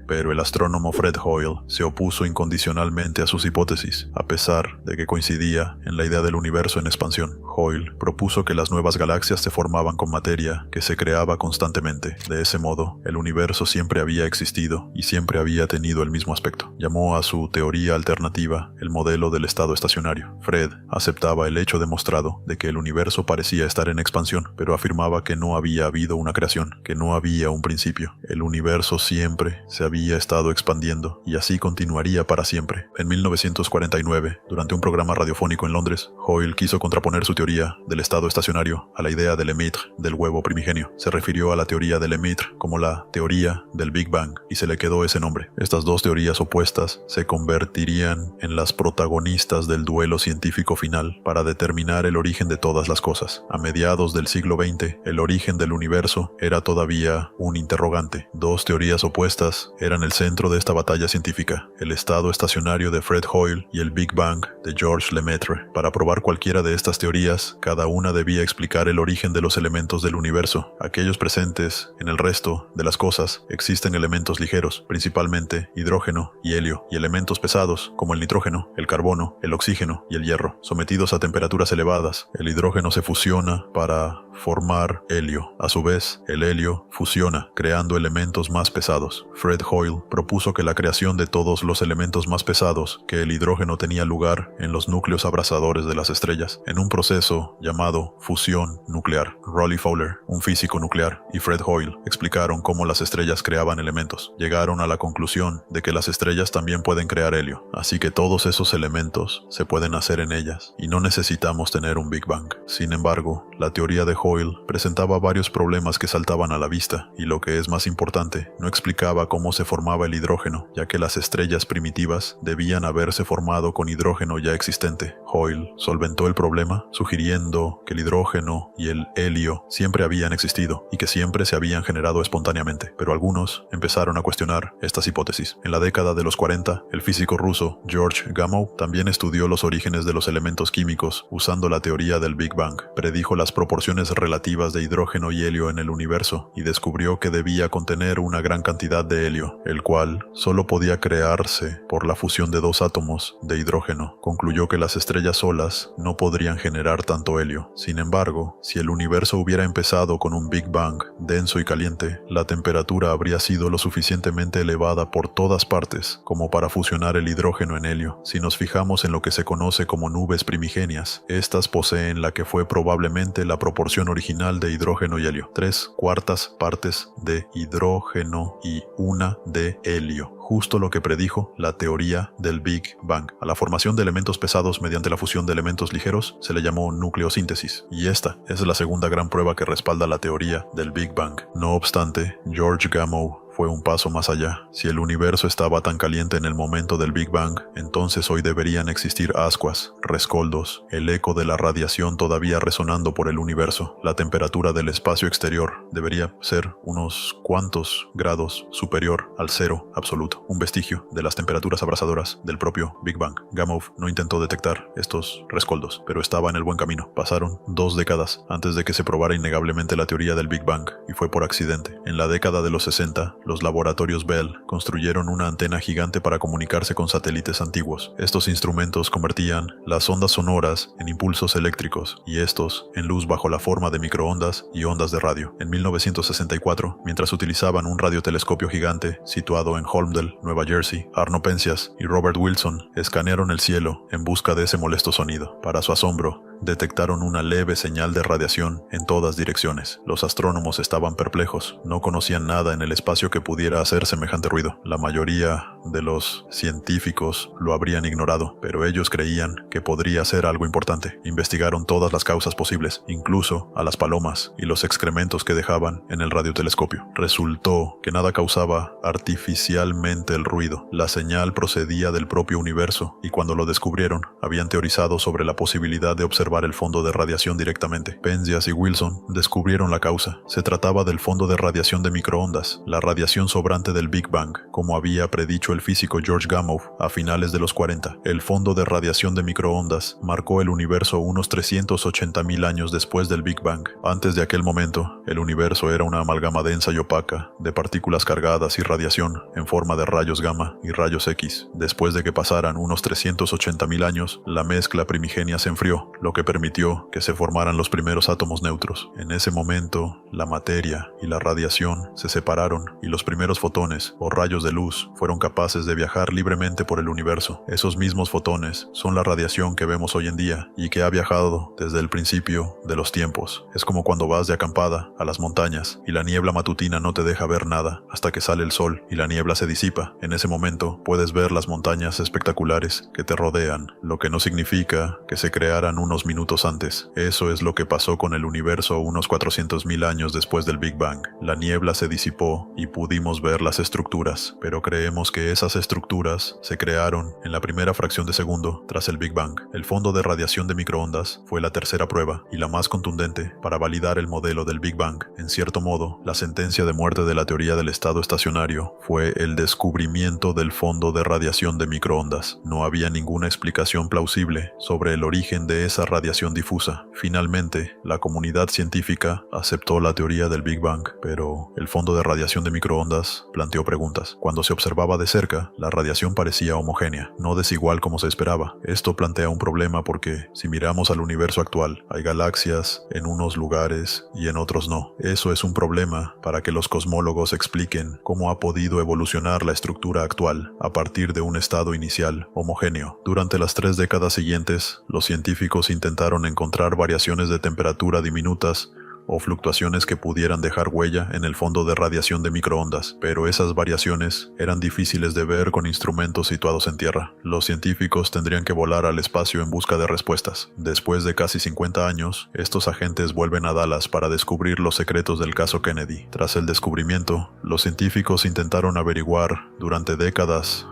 A: pero el astrónomo Fred Hoyle se opuso incondicionalmente a sus hipótesis, a pesar de que coincidía en la idea del universo en expansión. Hoyle propuso que las nuevas galaxias se formaban con materia que se creaba constantemente. De ese modo, el universo siempre había existido y siempre había tenido el mismo aspecto. Llamó a su teoría alternativa el modelo del estado estacionario. Fred aceptaba el hecho demostrado de que el universo parecía estar en expansión, pero afirmaba que no había habido una creación, que no había un principio. El universo siempre se había estado expandiendo y así continuaría para siempre. En 1949, durante un programa radiofónico en Londres, Hoyle quiso contraponer su teoría del estado estacionario a la idea de Lemaitre del huevo primigenio. Se refirió a la teoría de Lemaitre como la teoría del Big Bang y se le quedó ese nombre. Estas dos teorías opuestas se convertirían en las protagonistas del duelo científico final para determinar el origen de todas las cosas. A mediados del siglo XX, el origen del universo era todavía un interrogante. Dos teorías opuestas eran el centro de esta batalla científica: el estado estacionario de Fred Hoyle y el Big Bang de Georges Lemaitre. Para probar cualquiera de estas teorías, cada una debía explicar el origen de los elementos del universo. Aquellos presentes en el resto de las cosas, existen elementos ligeros, principalmente hidrógeno y helio, y elementos pesados como el nitrógeno, el carbono, el oxígeno y el hierro. Sometidos a temperaturas elevadas, el hidrógeno se fusiona para formar helio. A su vez, el helio fusiona, creando elementos más pesados. Fred Hoyle propuso que la creación de todos los elementos más pesados que el hidrógeno tenía lugar en los núcleos abrasadores de las estrellas, en un proceso llamado fusión nuclear. Rolly Fowler, un físico nuclear, y Fred Hoyle explicaron cómo las estrellas creaban elementos. Llegaron a la conclusión de que las estrellas también pueden crear helio, así que todos esos elementos se pueden hacer en ellas, y no necesitamos tener un Big Bang. Sin embargo, La teoría de Hoyle presentaba varios problemas que saltaban a la vista, y lo que es más importante, no explicaba cómo se formaba el hidrógeno, ya que las estrellas primitivas debían haberse formado con hidrógeno ya existente. Hoyle solventó el problema, sugiriendo que el hidrógeno y el helio siempre habían existido, y que siempre se habían generado espontáneamente, pero algunos empezaron a cuestionar estas hipótesis. En la década de los 40, el físico ruso George Gamow también estudió los orígenes de los elementos químicos usando la teoría del Big Bang. Predijo las proporciones relativas de hidrógeno y helio en el universo y descubrió que debía contener una gran cantidad de helio, el cual solo podía crearse por la fusión de dos átomos de hidrógeno. Concluyó que las estrellas solas no podrían generar tanto helio. Sin embargo, si el universo hubiera empezado con un Big Bang denso y caliente, la temperatura habría sido lo suficientemente elevada por todas partes como para fusionar el hidrógeno en helio. Si nos fijamos en lo que se conoce como nubes primigenias, estas poseen la que fue probablemente la proporción original de hidrógeno y helio: 3/4 partes de hidrógeno y 1 de helio. Justo lo que predijo la teoría del Big Bang. A la formación de elementos pesados mediante la fusión de elementos ligeros se le llamó nucleosíntesis, y esta es la segunda gran prueba que respalda la teoría del Big Bang. No obstante, George Gamow fue un paso más allá. Si el universo estaba tan caliente en el momento del Big Bang, entonces hoy deberían existir ascuas, rescoldos, el eco de la radiación todavía resonando por el universo. La temperatura del espacio exterior debería ser unos cuantos grados superior al cero absoluto, un vestigio de las temperaturas abrasadoras del propio Big Bang. Gamow no intentó detectar estos rescoldos, pero estaba en el buen camino. Pasaron 2 décadas antes de que se probara innegablemente la teoría del Big Bang, y fue por accidente. En la década de los 60, los laboratorios Bell construyeron una antena gigante para comunicarse con satélites antiguos. Estos instrumentos convertían las ondas sonoras en impulsos eléctricos y estos en luz bajo la forma de microondas y ondas de radio. En 1964, mientras utilizaban un radiotelescopio gigante situado en Holmdel, Nueva Jersey, Arno Penzias y Robert Wilson escanearon el cielo en busca de ese molesto sonido. Para su asombro, detectaron una leve señal de radiación en todas direcciones. Los astrónomos estaban perplejos, no conocían nada en el espacio que pudiera hacer semejante ruido. La mayoría de los científicos lo habrían ignorado, pero ellos creían que podría ser algo importante. Investigaron todas las causas posibles, incluso a las palomas y los excrementos que dejaban en el radiotelescopio. Resultó que nada causaba artificialmente el ruido. La señal procedía del propio universo, y cuando lo descubrieron, habían teorizado sobre la posibilidad de observar el fondo de radiación directamente. Penzias y Wilson descubrieron la causa. Se trataba del fondo de radiación de microondas, la radiación sobrante del Big Bang, como había predicho el físico George Gamow a finales de los 40. El fondo de radiación de microondas marcó el universo unos 380.000 años después del Big Bang. Antes de aquel momento, el universo era una amalgama densa y opaca de partículas cargadas y radiación en forma de rayos gamma y rayos X. Después de que pasaran unos 380.000 años, la mezcla primigenia se enfrió, lo que permitió que se formaran los primeros átomos neutros. En ese momento, la materia y la radiación se separaron y los primeros fotones o rayos de luz fueron capaces de viajar libremente por el universo. Esos mismos fotones son la radiación que vemos hoy en día y que ha viajado desde el principio de los tiempos. Es como cuando vas de acampada a las montañas y la niebla matutina no te deja ver nada hasta que sale el sol y la niebla se disipa. En ese momento puedes ver las montañas espectaculares que te rodean, lo que no significa que se crearan unos minutos antes. Eso es lo que pasó con el universo unos 400.000 años después del Big Bang. La niebla se disipó y pudimos ver las estructuras, pero creemos que esas estructuras se crearon en la primera fracción de segundo tras el Big Bang. El fondo de radiación de microondas fue la tercera prueba y la más contundente para validar el modelo del Big Bang. En cierto modo, la sentencia de muerte de la teoría del estado estacionario fue el descubrimiento del fondo de radiación de microondas. No había ninguna explicación plausible sobre el origen de esa radiación difusa. Finalmente, la comunidad científica aceptó la teoría del Big Bang, pero el fondo de radiación de microondas planteó preguntas. Cuando se observaba de cerca, la radiación parecía homogénea, no desigual como se esperaba. Esto plantea un problema porque, si miramos al universo actual, hay galaxias en unos lugares y en otros no. Eso es un problema para que los cosmólogos expliquen cómo ha podido evolucionar la estructura actual a partir de un estado inicial homogéneo. Durante las 3 décadas siguientes, los científicos intentaron encontrar variaciones de temperatura diminutas o fluctuaciones que pudieran dejar huella en el fondo de radiación de microondas, pero esas variaciones eran difíciles de ver con instrumentos situados en tierra. Los científicos tendrían que volar al espacio en busca de respuestas. Después de casi 50 años, estos agentes vuelven a Dallas para descubrir los secretos del caso Kennedy. Tras el descubrimiento, los científicos intentaron averiguar durante décadas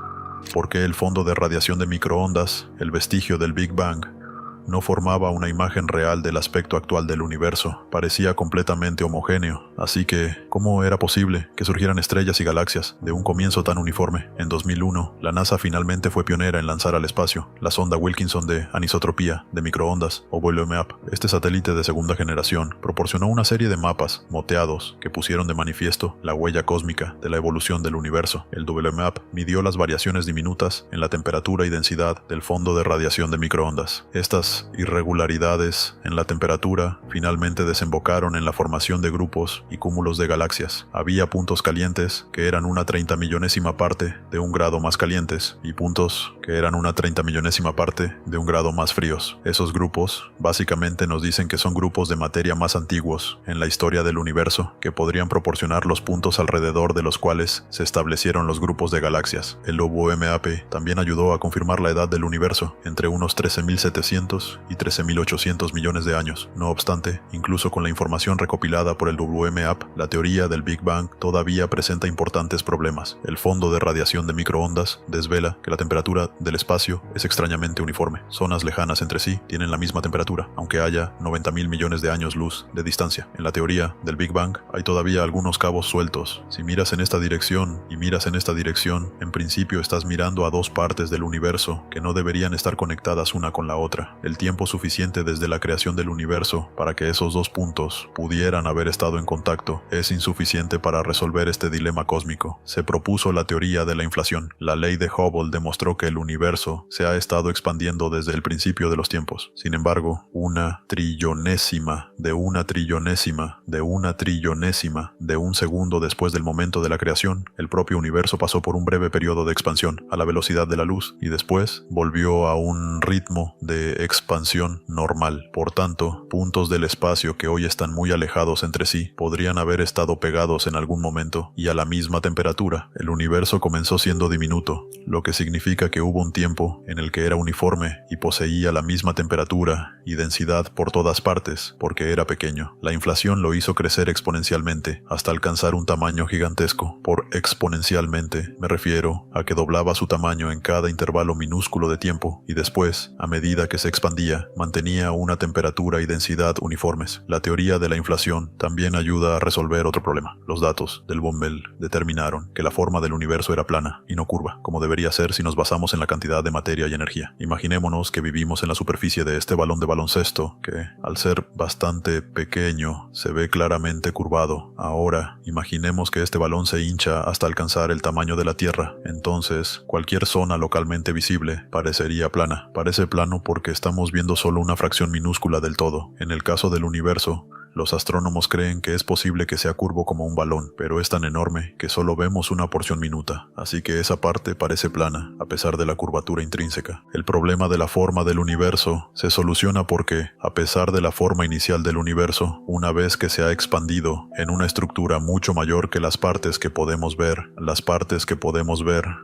A: por qué el fondo de radiación de microondas, el vestigio del Big Bang, no formaba una imagen real del aspecto actual del universo. Parecía completamente homogéneo. Así que, ¿cómo era posible que surgieran estrellas y galaxias de un comienzo tan uniforme? En 2001, la NASA finalmente fue pionera en lanzar al espacio la sonda Wilkinson de anisotropía de microondas, o WMAP. Este satélite de segunda generación proporcionó una serie de mapas moteados que pusieron de manifiesto la huella cósmica de la evolución del universo. El WMAP midió las variaciones diminutas en la temperatura y densidad del fondo de radiación de microondas. Estas irregularidades en la temperatura finalmente desembocaron en la formación de grupos y cúmulos de galaxias. Había puntos calientes que eran una 30 millonésima parte de un grado más calientes y puntos que eran una 30 millonésima parte de un grado más fríos. Esos grupos básicamente nos dicen que son grupos de materia más antiguos en la historia del universo que podrían proporcionar los puntos alrededor de los cuales se establecieron los grupos de galaxias. El WMAP también ayudó a confirmar la edad del universo, entre unos 13.700 y 13.800 millones de años. No obstante, incluso con la información recopilada por el WMAP, la teoría del Big Bang todavía presenta importantes problemas. El fondo de radiación de microondas desvela que la temperatura del espacio es extrañamente uniforme. Zonas lejanas entre sí tienen la misma temperatura, aunque haya 90.000 millones de años luz de distancia. En la teoría del Big Bang hay todavía algunos cabos sueltos. Si miras en esta dirección y miras en esta dirección, en principio estás mirando a dos partes del universo que no deberían estar conectadas una con la otra. El tiempo suficiente desde la creación del universo para que esos dos puntos pudieran haber estado en contacto es insuficiente para resolver este dilema cósmico. Se propuso la teoría de la inflación. La ley de Hubble demostró que el universo se ha estado expandiendo desde el principio de los tiempos. Sin embargo, una trillonésima de un segundo después del momento de la creación, el propio universo pasó por un breve periodo de expansión a la velocidad de la luz y después volvió a un ritmo de expansión normal. Por tanto, puntos del espacio que hoy están muy alejados entre sí podrían haber estado pegados en algún momento y a la misma temperatura. El universo comenzó siendo diminuto, lo que significa que hubo un tiempo en el que era uniforme y poseía la misma temperatura y densidad por todas partes, porque era pequeño. La inflación lo hizo crecer exponencialmente hasta alcanzar un tamaño gigantesco. Por exponencialmente me refiero a que doblaba su tamaño en cada intervalo minúsculo de tiempo y después, a medida que se expandía, mantenía una temperatura y densidad uniformes. La teoría de la inflación también ayuda a resolver otro problema. Los datos del Von Bell determinaron que la forma del universo era plana y no curva, como debería ser si nos basamos en la cantidad de materia y energía. Imaginémonos que vivimos en la superficie de este balón de baloncesto, que, al ser bastante pequeño, se ve claramente curvado. Ahora, imaginemos que este balón se hincha hasta alcanzar el tamaño de la Tierra. Entonces, cualquier zona localmente visible parecería plana. Parece plano porque estamos viendo solo una fracción minúscula del todo. En el caso del universo, los astrónomos creen que es posible que sea curvo como un balón, pero es tan enorme que solo vemos una porción minuta, así que esa parte parece plana, a pesar de la curvatura intrínseca. El problema de la forma del universo se soluciona porque, a pesar de la forma inicial del universo, una vez que se ha expandido en una estructura mucho mayor que las partes que podemos ver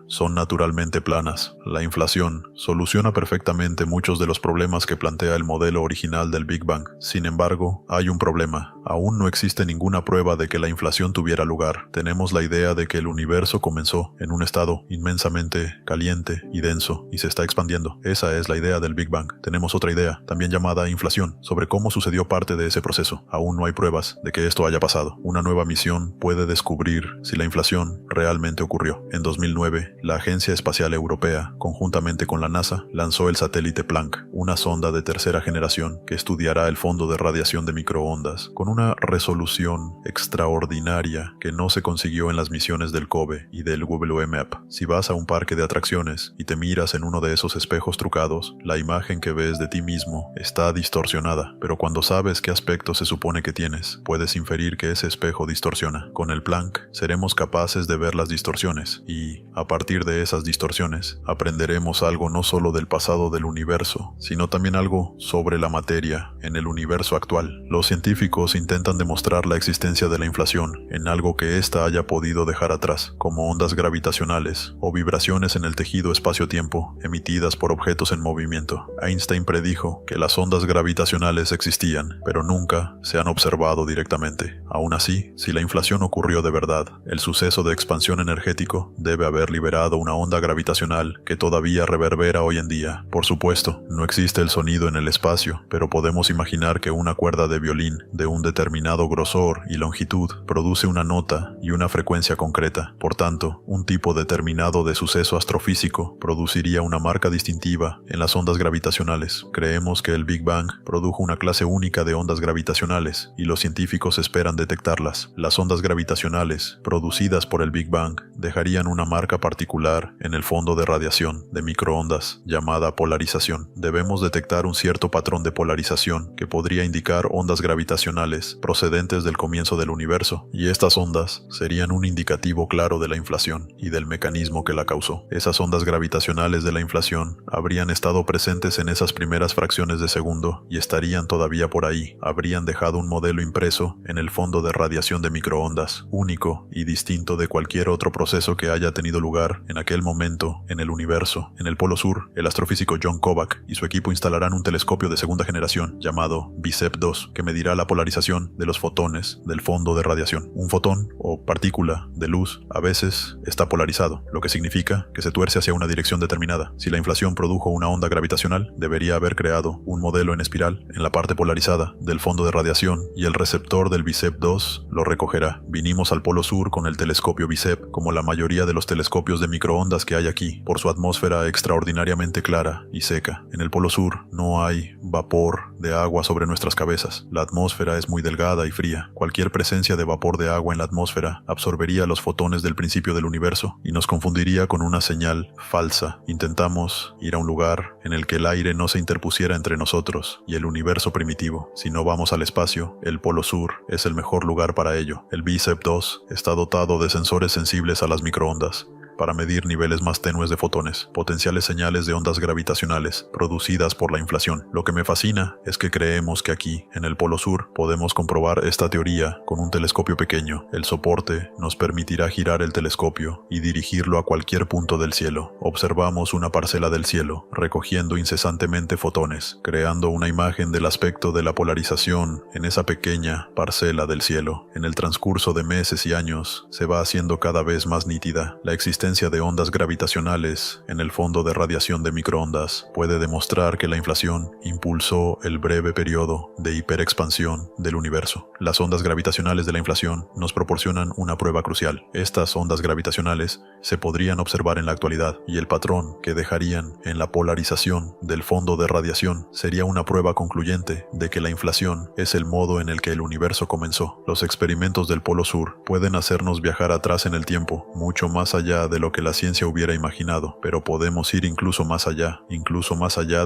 A: son naturalmente planas. La inflación soluciona perfectamente muchos de los problemas que plantea el modelo original del Big Bang. Sin embargo, hay un problema. Aún no existe ninguna prueba de que la inflación tuviera lugar. Tenemos la idea de que el universo comenzó en un estado inmensamente caliente y denso y se está expandiendo. Esa es la idea del Big Bang. Tenemos otra idea, también llamada inflación, sobre cómo sucedió parte de ese proceso. Aún no hay pruebas de que esto haya pasado. Una nueva misión puede descubrir si la inflación realmente ocurrió. En 2009, la Agencia Espacial Europea, conjuntamente con la NASA, lanzó el satélite Planck, una sonda de tercera generación que estudiará el fondo de radiación de microondas con una resolución extraordinaria que no se consiguió en las misiones del COBE y del WMAP. Si vas a un parque de atracciones y te miras en uno de esos espejos trucados, la imagen que ves de ti mismo está distorsionada, pero cuando sabes qué aspecto se supone que tienes, puedes inferir que ese espejo distorsiona. Con el Planck seremos capaces de ver las distorsiones y, a partir de esas distorsiones, aprenderemos algo no solo del pasado del universo, sino también algo sobre la materia en el universo actual. Los científicos científicos intentan demostrar la existencia de la inflación en algo que ésta haya podido dejar atrás, como ondas gravitacionales o vibraciones en el tejido espacio-tiempo emitidas por objetos en movimiento. Einstein predijo que las ondas gravitacionales existían, pero nunca se han observado directamente. Aún así, si la inflación ocurrió de verdad, el suceso de expansión energético debe haber liberado una onda gravitacional que todavía reverbera hoy en día. Por supuesto, no existe el sonido en el espacio, pero podemos imaginar que una cuerda de violín de un determinado grosor y longitud produce una nota y una frecuencia concreta. Por tanto, un tipo determinado de suceso astrofísico produciría una marca distintiva en las ondas gravitacionales. Creemos que el Big Bang produjo una clase única de ondas gravitacionales y los científicos esperan detectarlas. Las ondas gravitacionales producidas por el Big Bang dejarían una marca particular en el fondo de radiación de microondas llamada polarización. Debemos detectar un cierto patrón de polarización que podría indicar ondas gravitacionales procedentes del comienzo del universo, y estas ondas serían un indicativo claro de la inflación y del mecanismo que la causó. Esas ondas gravitacionales de la inflación habrían estado presentes en esas primeras fracciones de segundo y estarían todavía por ahí. Habrían dejado un modelo impreso en el fondo de radiación de microondas, único y distinto de cualquier otro proceso que haya tenido lugar en aquel momento en el universo. En el Polo Sur, el astrofísico John Kovac y su equipo instalarán un telescopio de segunda generación llamado BICEP-2 que medirá la polarización de los fotones del fondo de radiación. Un fotón o partícula de luz a veces está polarizado, lo que significa que se tuerce hacia una dirección determinada. Si la inflación produjo una onda gravitacional, debería haber creado un modelo en espiral en la parte polarizada del fondo de radiación y el receptor del BICEP-2 lo recogerá. Vinimos al Polo Sur con el telescopio BICEP, como la mayoría de los telescopios de microondas que hay aquí, por su atmósfera extraordinariamente clara y seca. En el Polo Sur no hay vapor de agua sobre nuestras cabezas. La atmósfera es muy delgada y fría. Cualquier presencia de vapor de agua en la atmósfera absorbería los fotones del principio del universo y nos confundiría con una señal falsa. Intentamos ir a un lugar en el que el aire no se interpusiera entre nosotros y el universo primitivo. Si no vamos al espacio, el Polo Sur es el mejor lugar para ello. El BICEP-2 está dotado de sensores sensibles a las microondas para medir niveles más tenues de fotones, potenciales señales de ondas gravitacionales producidas por la inflación. Lo que me fascina es que creemos que aquí, en el Polo Sur, podemos comprobar esta teoría con un telescopio pequeño. El soporte nos permitirá girar el telescopio y dirigirlo a cualquier punto del cielo. Observamos una parcela del cielo, recogiendo incesantemente fotones, creando una imagen del aspecto de la polarización en esa pequeña parcela del cielo. En el transcurso de meses y años, se va haciendo cada vez más nítida la existencia de ondas gravitacionales en el fondo de radiación de microondas. Puede demostrar que la inflación impulsó el breve periodo de hiperexpansión del universo. Las ondas gravitacionales de la inflación nos proporcionan una prueba crucial. Estas ondas gravitacionales se podrían observar en la actualidad y el patrón que dejarían en la polarización del fondo de radiación sería una prueba concluyente de que la inflación es el modo en el que el universo comenzó. Los experimentos del Polo Sur pueden hacernos viajar atrás en el tiempo, mucho más allá de lo que la ciencia hubiera imaginado, pero podemos ir incluso más allá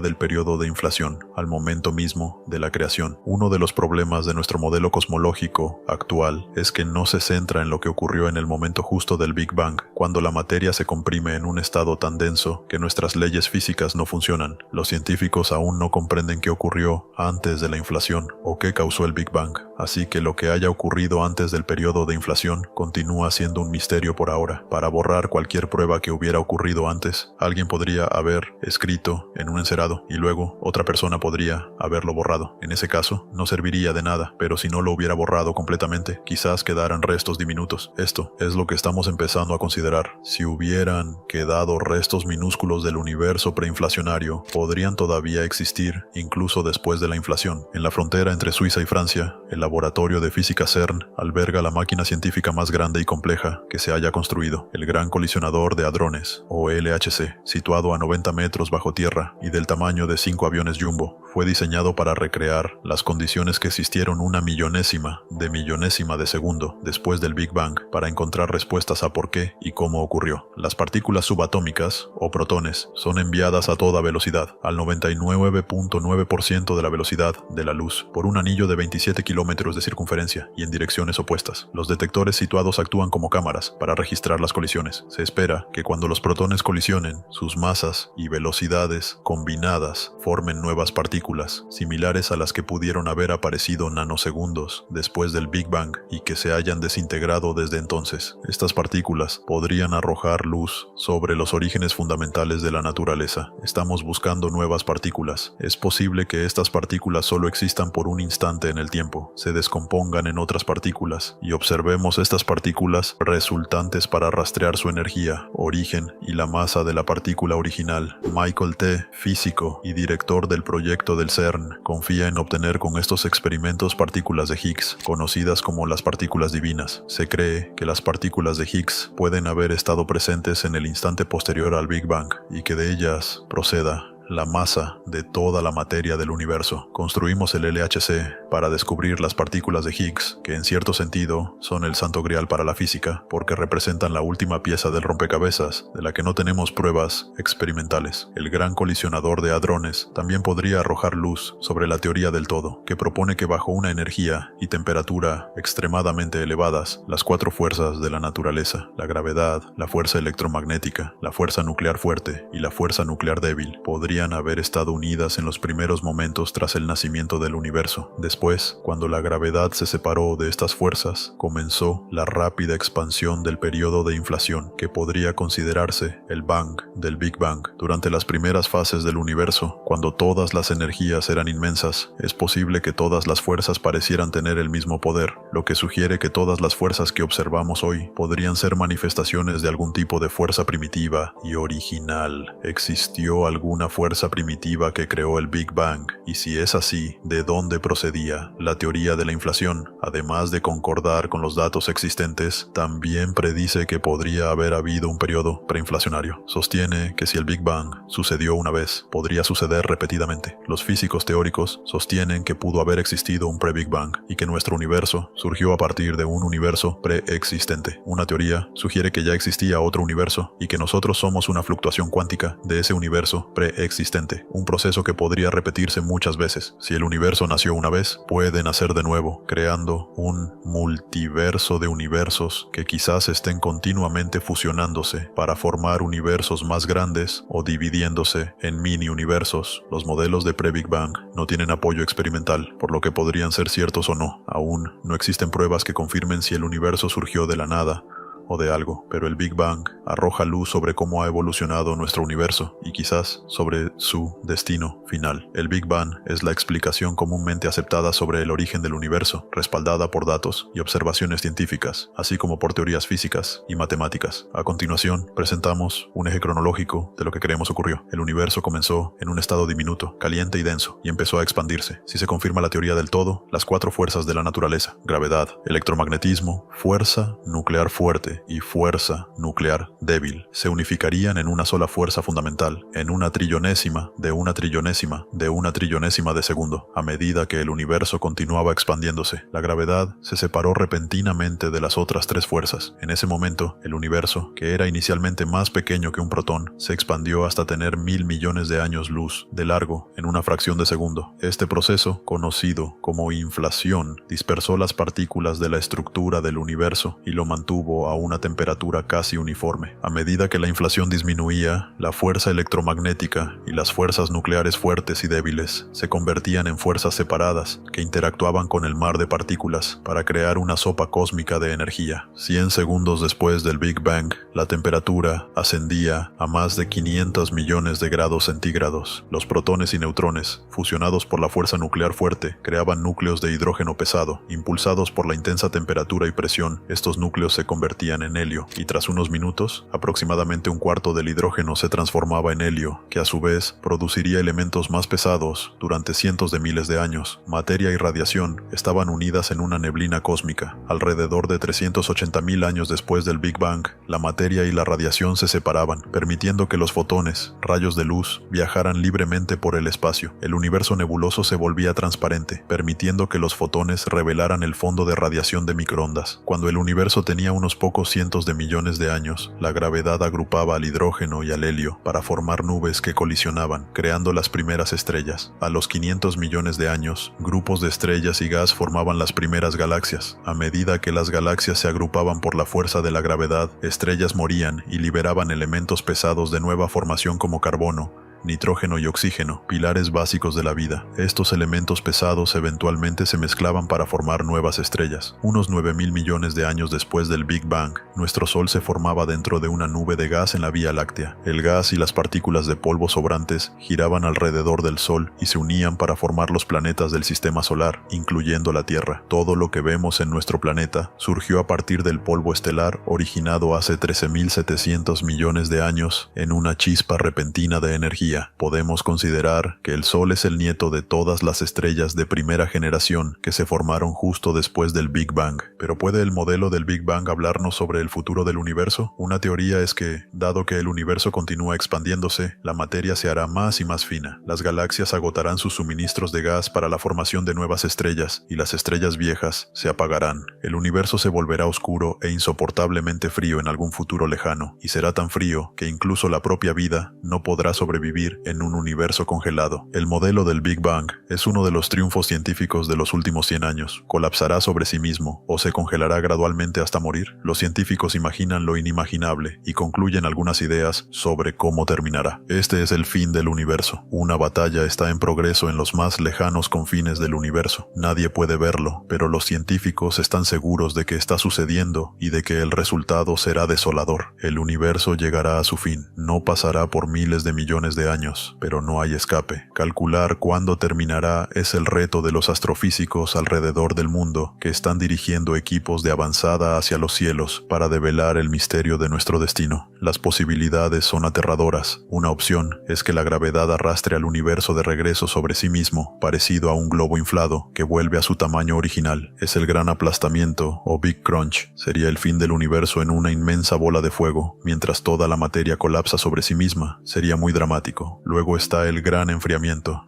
A: del periodo de inflación, al momento mismo de la creación. Uno de los problemas de nuestro modelo cosmológico actual es que no se centra en lo que ocurrió en el momento justo del Big Bang, cuando la materia se comprime en un estado tan denso que nuestras leyes físicas no funcionan. Los científicos aún no comprenden qué ocurrió antes de la inflación o qué causó el Big Bang, así que lo que haya ocurrido antes del periodo de inflación continúa siendo un misterio por ahora. Para borrar cualquier prueba que hubiera ocurrido antes, alguien podría haber escrito en un encerado y luego otra persona podría haberlo borrado. En ese caso, no serviría de nada, pero si no lo hubiera borrado completamente, quizás quedaran restos diminutos. Esto es lo que estamos empezando a considerar. Si hubieran quedado restos minúsculos del universo preinflacionario, podrían todavía existir incluso después de la inflación. En la frontera entre Suiza y Francia, el laboratorio de física CERN alberga la máquina científica más grande y compleja que se haya construido, el Gran Colisionador de Hadrones, o LHC, situado a 90 metros bajo tierra y del tamaño de 5 aviones Jumbo. Fue diseñado para recrear las condiciones que existieron una millonésima de segundo después del Big Bang para encontrar respuestas a por qué y cómo ocurrió. Las partículas subatómicas, o protones, son enviadas a toda velocidad, al 99.9% de la velocidad de la luz, por un anillo de 27 kilómetros de circunferencia y en direcciones opuestas. Los detectores situados actúan como cámaras para registrar las colisiones. Se Se espera que cuando los protones colisionen, sus masas y velocidades combinadas formen nuevas partículas, similares a las que pudieron haber aparecido nanosegundos después del Big Bang y que se hayan desintegrado desde entonces. Estas partículas podrían arrojar luz sobre los orígenes fundamentales de la naturaleza. Estamos buscando nuevas partículas. Es posible que estas partículas solo existan por un instante en el tiempo, se descompongan en otras partículas y observemos estas partículas resultantes para rastrear su energía, origen y la masa de la partícula original. Michael T., físico y director del proyecto del CERN, confía en obtener con estos experimentos partículas de Higgs, conocidas como las partículas divinas. Se cree que las partículas de Higgs pueden haber estado presentes en el instante posterior al Big Bang y que de ellas proceda la masa de toda la materia del universo. Construimos el LHC para descubrir las partículas de Higgs, que en cierto sentido son el santo grial para la física, porque representan la última pieza del rompecabezas de la que no tenemos pruebas experimentales. El gran colisionador de hadrones también podría arrojar luz sobre la teoría del todo, que propone que bajo una energía y temperatura extremadamente elevadas, las cuatro fuerzas de la naturaleza, la gravedad, la fuerza electromagnética, la fuerza nuclear fuerte y la fuerza nuclear débil, podrían haber estado unidas en los primeros momentos tras el nacimiento del universo. Después, cuando la gravedad se separó de estas fuerzas, comenzó la rápida expansión del periodo de inflación, que podría considerarse el Bang del Big Bang. Durante las primeras fases del universo, cuando todas las energías eran inmensas, es posible que todas las fuerzas parecieran tener el mismo poder, lo que sugiere que todas las fuerzas que observamos hoy podrían ser manifestaciones de algún tipo de fuerza primitiva y original. ¿Existió alguna fuerza primitiva que creó el Big Bang? Y si es así, ¿de dónde procedía? La teoría de la inflación, además de concordar con los datos existentes, también predice que podría haber habido un periodo preinflacionario. Sostiene que si el Big Bang sucedió una vez, podría suceder repetidamente. Los físicos teóricos sostienen que pudo haber existido un pre-Big Bang y que nuestro universo surgió a partir de un universo preexistente. Una teoría sugiere que ya existía otro universo y que nosotros somos una fluctuación cuántica de ese universo preexistente, un proceso que podría repetirse muchas veces. Si el universo nació una vez, puede nacer de nuevo, creando un multiverso de universos que quizás estén continuamente fusionándose para formar universos más grandes o dividiéndose en mini universos. Los modelos de pre-Big Bang no tienen apoyo experimental, por lo que podrían ser ciertos o no. Aún no existen pruebas que confirmen si el universo surgió de la nada o de algo, pero el Big Bang arroja luz sobre cómo ha evolucionado nuestro universo y quizás sobre su destino final. El Big Bang es la explicación comúnmente aceptada sobre el origen del universo, respaldada por datos y observaciones científicas, así como por teorías físicas y matemáticas. A continuación, presentamos un eje cronológico de lo que creemos ocurrió. El universo comenzó en un estado diminuto, caliente y denso, y empezó a expandirse. Si se confirma la teoría del todo, las cuatro fuerzas de la naturaleza, gravedad, electromagnetismo, fuerza nuclear fuerte y fuerza nuclear débil, se unificarían en una sola fuerza fundamental, en una trillonésima de una trillonésima de una trillonésima de segundo. A medida que el universo continuaba expandiéndose, la gravedad se separó repentinamente de las otras tres fuerzas. En ese momento, el universo, que era inicialmente más pequeño que un protón, se expandió hasta tener 1.000 millones de años luz de largo en una fracción de segundo. Este proceso, conocido como inflación, dispersó las partículas de la estructura del universo y lo mantuvo a una temperatura casi uniforme. A medida que la inflación disminuía, la fuerza electromagnética y las fuerzas nucleares fuertes y débiles se convertían en fuerzas separadas que interactuaban con el mar de partículas para crear una sopa cósmica de energía. 100 segundos después del Big Bang, la temperatura ascendía a más de 500 millones de grados centígrados. Los protones y neutrones, fusionados por la fuerza nuclear fuerte, creaban núcleos de hidrógeno pesado. Impulsados por la intensa temperatura y presión, estos núcleos se convertían en helio, y tras unos minutos, aproximadamente un cuarto del hidrógeno se transformaba en helio, que a su vez produciría elementos más pesados durante cientos de miles de años. Materia y radiación estaban unidas en una neblina cósmica. Alrededor de 380.000 años después del Big Bang, la materia y la radiación se separaban, permitiendo que los fotones, rayos de luz, viajaran libremente por el espacio. El universo nebuloso se volvía transparente, permitiendo que los fotones revelaran el fondo de radiación de microondas. Cuando el universo tenía unos pocos pocos cientos de millones de años, la gravedad agrupaba al hidrógeno y al helio para formar nubes que colisionaban, creando las primeras estrellas. A los 500 millones de años, grupos de estrellas y gas formaban las primeras galaxias. A medida que las galaxias se agrupaban por la fuerza de la gravedad, estrellas morían y liberaban elementos pesados de nueva formación como carbono, nitrógeno y oxígeno, pilares básicos de la vida. Estos elementos pesados eventualmente se mezclaban para formar nuevas estrellas. Unos 9.000 millones de años después del Big Bang, nuestro Sol se formaba dentro de una nube de gas en la Vía Láctea. El gas y las partículas de polvo sobrantes giraban alrededor del Sol y se unían para formar los planetas del Sistema Solar, incluyendo la Tierra. Todo lo que vemos en nuestro planeta surgió a partir del polvo estelar originado hace 13.700 millones de años en una chispa repentina de energía. Podemos considerar que el Sol es el nieto de todas las estrellas de primera generación que se formaron justo después del Big Bang. Pero ¿puede el modelo del Big Bang hablarnos sobre el futuro del universo? Una teoría es que, dado que el universo continúa expandiéndose, la materia se hará más y más fina. Las galaxias agotarán sus suministros de gas para la formación de nuevas estrellas, y las estrellas viejas se apagarán. El universo se volverá oscuro e insoportablemente frío en algún futuro lejano, y será tan frío que incluso la propia vida no podrá sobrevivir en un universo congelado. El modelo del Big Bang es uno de los triunfos científicos de los últimos 100 años. ¿Colapsará sobre sí mismo o se congelará gradualmente hasta morir? Los científicos imaginan lo inimaginable y concluyen algunas ideas sobre cómo terminará. Este es el fin del universo. Una batalla está en progreso en los más lejanos confines del universo. Nadie puede verlo, pero los científicos están seguros de que está sucediendo y de que el resultado será desolador. El universo llegará a su fin. No pasará por miles de millones de años, pero no hay escape. Calcular cuándo terminará es el reto de los astrofísicos alrededor del mundo que están dirigiendo equipos de avanzada hacia los cielos para develar el misterio de nuestro destino. Las posibilidades son aterradoras. Una opción es que la gravedad arrastre al universo de regreso sobre sí mismo, parecido a un globo inflado que vuelve a su tamaño original. Es el gran aplastamiento o Big Crunch. Sería el fin del universo en una inmensa bola de fuego, mientras toda la materia colapsa sobre sí misma. Sería muy dramático. Luego está el gran enfriamiento.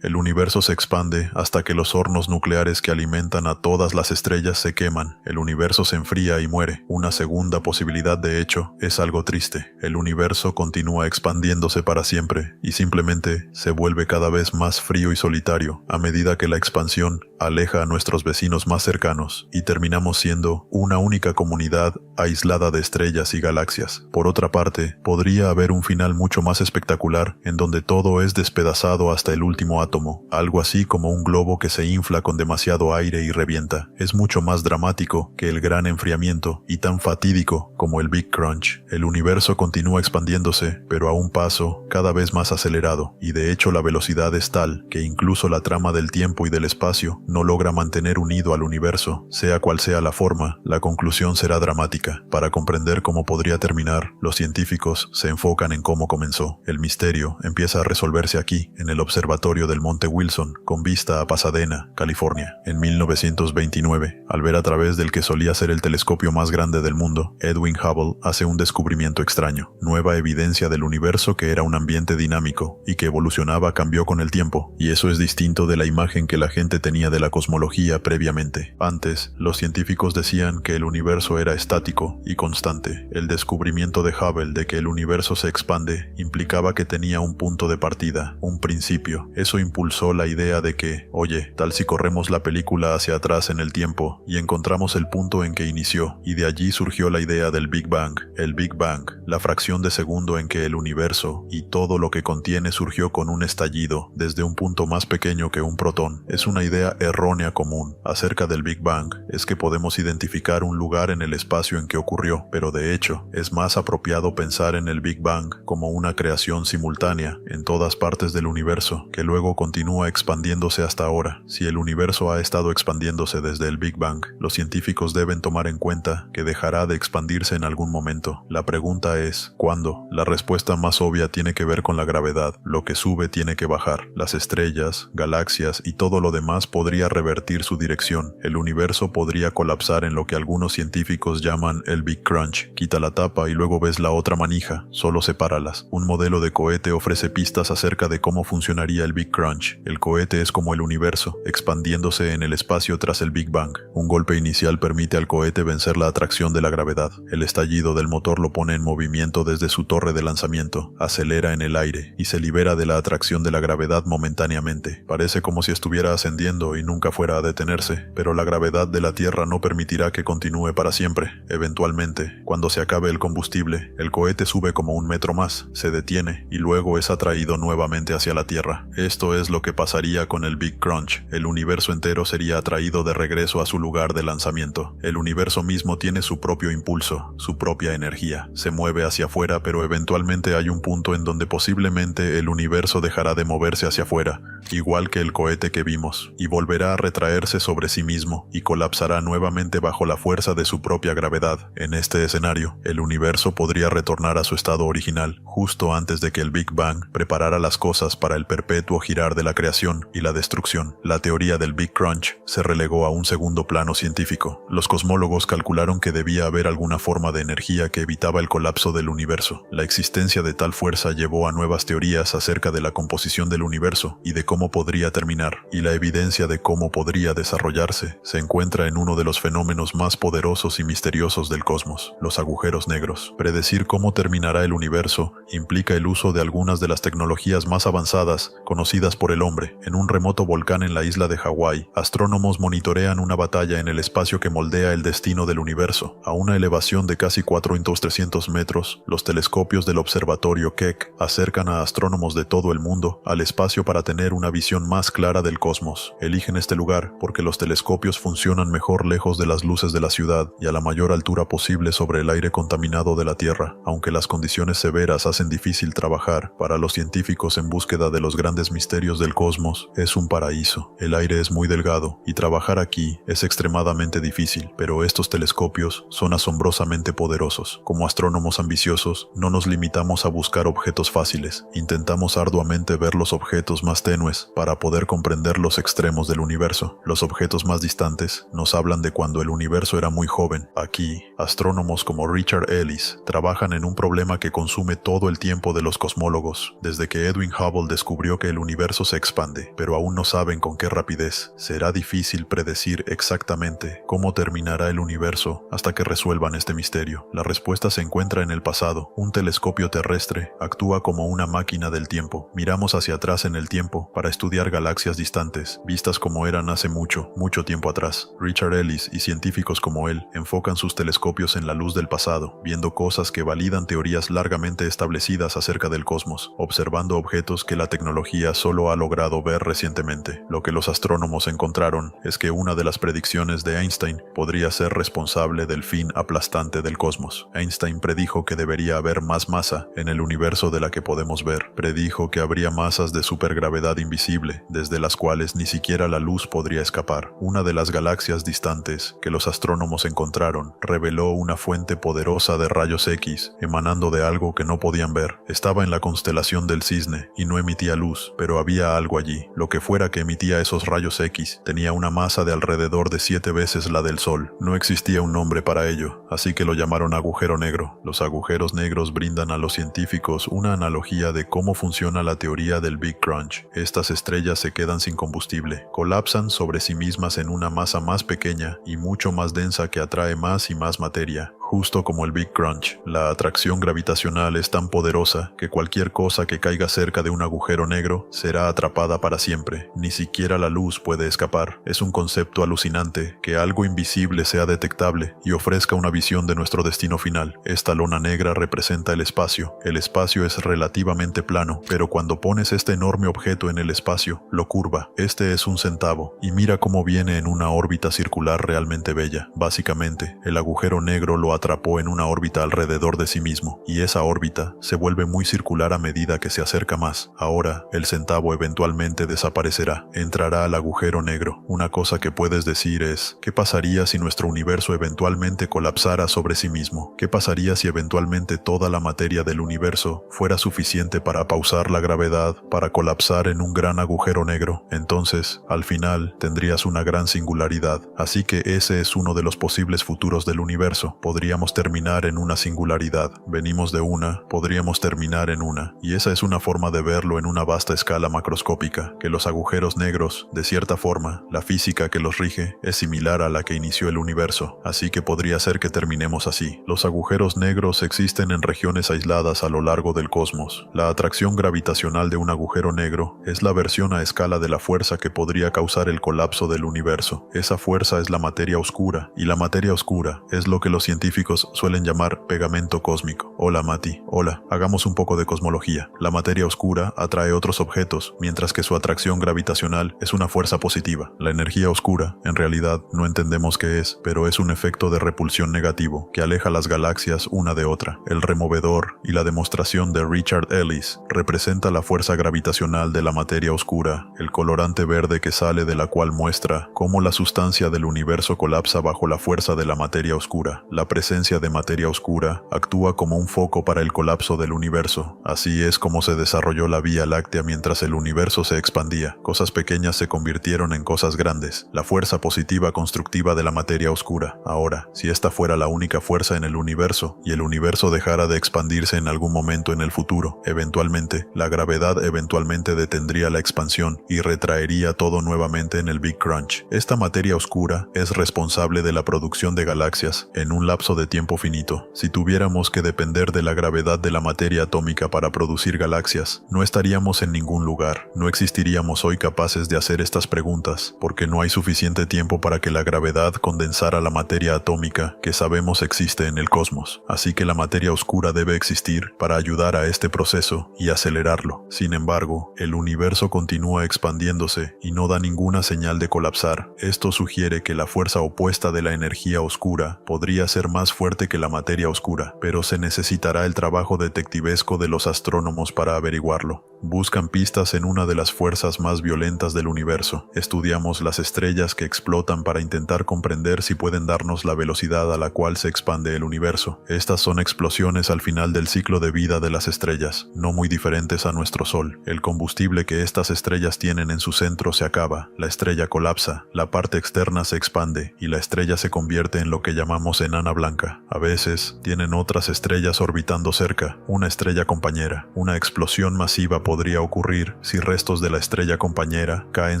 A: El universo se expande hasta que los hornos nucleares que alimentan a todas las estrellas se queman. El universo se enfría y muere. Una segunda posibilidad, de hecho, es algo triste. El universo continúa expandiéndose para siempre y simplemente se vuelve cada vez más frío y solitario a medida que la expansión aleja a nuestros vecinos más cercanos y terminamos siendo una única comunidad aislada de estrellas y galaxias. Por otra parte, podría haber un final mucho más espectacular en donde todo es despedazado hasta el último átomo, algo así como un globo que se infla con demasiado aire y revienta. Es mucho más dramático que el gran enfriamiento y tan fatídico como el Big Crunch. El universo continúa expandiéndose, pero a un paso cada vez más acelerado, y de hecho la velocidad es tal que incluso la trama del tiempo y del espacio no logra mantener unido al universo. Sea cual sea la forma, la conclusión será dramática. Para comprender cómo podría terminar, los científicos se enfocan en cómo comenzó. El misterio empieza a resolverse aquí, en el observatorio del Monte Wilson, con vista a Pasadena, California. En 1929, al ver a través del que solía ser el telescopio más grande del mundo, Edwin Hubble hace un descubrimiento extraño. Nueva evidencia del universo que era un ambiente dinámico y que evolucionaba cambió con el tiempo, y eso es distinto de la imagen que la gente tenía de la cosmología previamente. Antes, los científicos decían que el universo era estático y constante. El descubrimiento de Hubble de que el universo se expande implicaba que tenía un punto de partida, un principio. Eso impulsó la idea de que, oye, tal si corremos la película hacia atrás en el tiempo y encontramos el punto en que inició, y de allí surgió la idea del Big Bang. El Big Bang, la fracción de segundo en que el universo y todo lo que contiene surgió con un estallido, desde un punto más pequeño que un protón. Es una idea errónea común acerca del Big Bang, es que podemos identificar un lugar en el espacio en que ocurrió, pero de hecho, es más apropiado pensar en el Big Bang como una creación simultánea en todas partes del universo, que luego continúa expandiéndose hasta ahora. Si el universo ha estado expandiéndose desde el Big Bang, los científicos deben tomar en cuenta que dejará de expandirse en algún momento. La pregunta es, ¿cuándo? La respuesta más obvia tiene que ver con la gravedad. Lo que sube tiene que bajar. Las estrellas, galaxias y todo lo demás podría revertir su dirección. El universo podría colapsar en lo que algunos científicos llaman el Big Crunch. Quita la tapa y luego ves la otra manija, solo sepáralas. Un modelo de cohete ofrece ofrece pistas acerca de cómo funcionaría el Big Crunch. El cohete es como el universo, expandiéndose en el espacio tras el Big Bang. Un golpe inicial permite al cohete vencer la atracción de la gravedad. El estallido del motor lo pone en movimiento desde su torre de lanzamiento, acelera en el aire y se libera de la atracción de la gravedad momentáneamente. Parece como si estuviera ascendiendo y nunca fuera a detenerse, pero la gravedad de la Tierra no permitirá que continúe para siempre. Eventualmente, cuando se acabe el combustible, el cohete sube como 1 metro más, se detiene y luego es atraído nuevamente hacia la Tierra. Esto es lo que pasaría con el Big Crunch. El universo entero sería atraído de regreso a su lugar de lanzamiento. El universo mismo tiene su propio impulso, su propia energía. Se mueve hacia afuera, pero eventualmente hay un punto en donde posiblemente el universo dejará de moverse hacia afuera, igual que el cohete que vimos, y volverá a retraerse sobre sí mismo y colapsará nuevamente bajo la fuerza de su propia gravedad. En este escenario, el universo podría retornar a su estado original, justo antes de que el Big Bang preparara las cosas para el perpetuo girar de la creación y la destrucción. La teoría del Big Crunch se relegó a un segundo plano científico. Los cosmólogos calcularon que debía haber alguna forma de energía que evitaba el colapso del universo. La existencia de tal fuerza llevó a nuevas teorías acerca de la composición del universo y de cómo podría terminar, y la evidencia de cómo podría desarrollarse se encuentra en uno de los fenómenos más poderosos y misteriosos del cosmos, los agujeros negros. Predecir cómo terminará el universo implica el uso de algunas de las tecnologías más avanzadas conocidas por el hombre. En un remoto volcán en la isla de Hawái, astrónomos monitorean una batalla en el espacio que moldea el destino del universo. A una elevación de casi 400-300 metros, los telescopios del observatorio Keck acercan a astrónomos de todo el mundo al espacio para tener una visión más clara del cosmos. Eligen este lugar porque los telescopios funcionan mejor lejos de las luces de la ciudad y a la mayor altura posible sobre el aire contaminado de la Tierra. Aunque las condiciones severas hacen difícil trabajar, para los científicos en búsqueda de los grandes misterios del cosmos, es un paraíso. El aire es muy delgado y trabajar aquí es extremadamente difícil, pero estos telescopios son asombrosamente poderosos. Como astrónomos ambiciosos, no nos limitamos a buscar objetos fáciles. Intentamos arduamente ver los objetos más tenues para poder comprender los extremos del universo. Los objetos más distantes nos hablan de cuando el universo era muy joven. Aquí, astrónomos como Richard Ellis trabajan en un problema que consume todo el tiempo de los cosmólogos, desde que Edwin Hubble descubrió que el universo se expande, pero aún no saben con qué rapidez. Será difícil predecir exactamente cómo terminará el universo hasta que resuelvan este misterio. La respuesta se encuentra en el pasado. Un telescopio terrestre actúa como una máquina del tiempo. Miramos hacia atrás en el tiempo para estudiar galaxias distantes, vistas como eran hace mucho, mucho tiempo atrás. Richard Ellis y científicos como él enfocan sus telescopios en la luz del pasado, viendo cosas que validan teorías largamente establecidas acerca del cosmos, observando objetos que la tecnología solo ha logrado ver recientemente. Lo que los astrónomos encontraron es que una de las predicciones de Einstein podría ser responsable del fin aplastante del cosmos. Einstein predijo que debería haber más masa en el universo de la que podemos ver. Predijo que habría masas de supergravedad invisible, desde las cuales ni siquiera la luz podría escapar. Una de las galaxias distantes que los astrónomos encontraron reveló una fuente poderosa de rayos X emanando de algo que no podían ver. Estaba en la constelación del Cisne y no emitía luz, pero había algo allí. Lo que fuera que emitía esos rayos X tenía una masa de alrededor de 7 veces la del Sol. No existía un nombre para ello, así que lo llamaron agujero negro. Los agujeros negros brindan a los científicos una analogía de cómo funciona la teoría del Big Crunch. Estas estrellas se quedan sin combustible, colapsan sobre sí mismas en una masa más pequeña y mucho más densa que atrae más y más materia. Justo como el Big Crunch, la atracción gravitacional es tan poderosa que cualquier cosa que caiga cerca de un agujero negro será atrapada para siempre. Ni siquiera la luz puede escapar. Es un concepto alucinante que algo invisible sea detectable y ofrezca una visión de nuestro destino final. Esta lona negra representa el espacio. El espacio es relativamente plano, pero cuando pones este enorme objeto en el espacio, lo curva. Este es un centavo, y mira cómo viene en una órbita circular realmente bella. Básicamente, el agujero negro lo atrapó en una órbita alrededor de sí mismo, y esa órbita se vuelve muy circular a medida que se acerca más. Ahora, el centavo eventualmente desaparecerá, entrará al agujero negro. Una cosa que puedes decir es, ¿qué pasaría si nuestro universo eventualmente colapsara sobre sí mismo? ¿Qué pasaría si eventualmente toda la materia del universo fuera suficiente para pausar la gravedad, para colapsar en un gran agujero negro? Entonces, al final, tendrías una gran singularidad. Así que ese es uno de los posibles futuros del universo. Podría podríamos terminar en una singularidad. Venimos de una, podríamos terminar en una. Y esa es una forma de verlo en una vasta escala macroscópica, que los agujeros negros, de cierta forma, la física que los rige, es similar a la que inició el universo, así que podría ser que terminemos así. Los agujeros negros existen en regiones aisladas a lo largo del cosmos. La atracción gravitacional de un agujero negro es la versión a escala de la fuerza que podría causar el colapso del universo. Esa fuerza es la materia oscura, y la materia oscura es lo que los científicos suelen llamar pegamento cósmico. Hola Mati, hola, hagamos un poco de cosmología. La materia oscura atrae otros objetos, mientras que su atracción gravitacional es una fuerza positiva. La energía oscura, en realidad, no entendemos qué es, pero es un efecto de repulsión negativo que aleja las galaxias una de otra. El removedor y la demostración de Richard Ellis representa la fuerza gravitacional de la materia oscura, el colorante verde que sale de la cual muestra cómo la sustancia del universo colapsa bajo la fuerza de la materia oscura. La presencia de materia oscura actúa como un foco para el colapso del universo. Así es como se desarrolló la Vía Láctea mientras el universo se expandía. Cosas pequeñas se convirtieron en cosas grandes. La fuerza positiva constructiva de la materia oscura. Ahora, si esta fuera la única fuerza en el universo, y el universo dejara de expandirse en algún momento en el futuro, eventualmente, la gravedad eventualmente detendría la expansión y retraería todo nuevamente en el Big Crunch. Esta materia oscura es responsable de la producción de galaxias en un lapso de tiempo finito. Si tuviéramos que depender de la gravedad de la materia atómica para producir galaxias, no estaríamos en ningún lugar. No existiríamos hoy capaces de hacer estas preguntas, porque no hay suficiente tiempo para que la gravedad condensara la materia atómica que sabemos existe en el cosmos. Así que la materia oscura debe existir para ayudar a este proceso y acelerarlo. Sin embargo, el universo continúa expandiéndose y no da ninguna señal de colapsar. Esto sugiere que la fuerza opuesta de la energía oscura podría ser más fuerte que la materia oscura, pero se necesitará el trabajo detectivesco de los astrónomos para averiguarlo. Buscan pistas en una de las fuerzas más violentas del universo. Estudiamos las estrellas que explotan para intentar comprender si pueden darnos la velocidad a la cual se expande el universo. Estas son explosiones al final del ciclo de vida de las estrellas, no muy diferentes a nuestro Sol. El combustible que estas estrellas tienen en su centro se acaba, la estrella colapsa, la parte externa se expande y la estrella se convierte en lo que llamamos enana blanca. A veces, tienen otras estrellas orbitando cerca, una estrella compañera. Una explosión masiva podría ocurrir si restos de la estrella compañera caen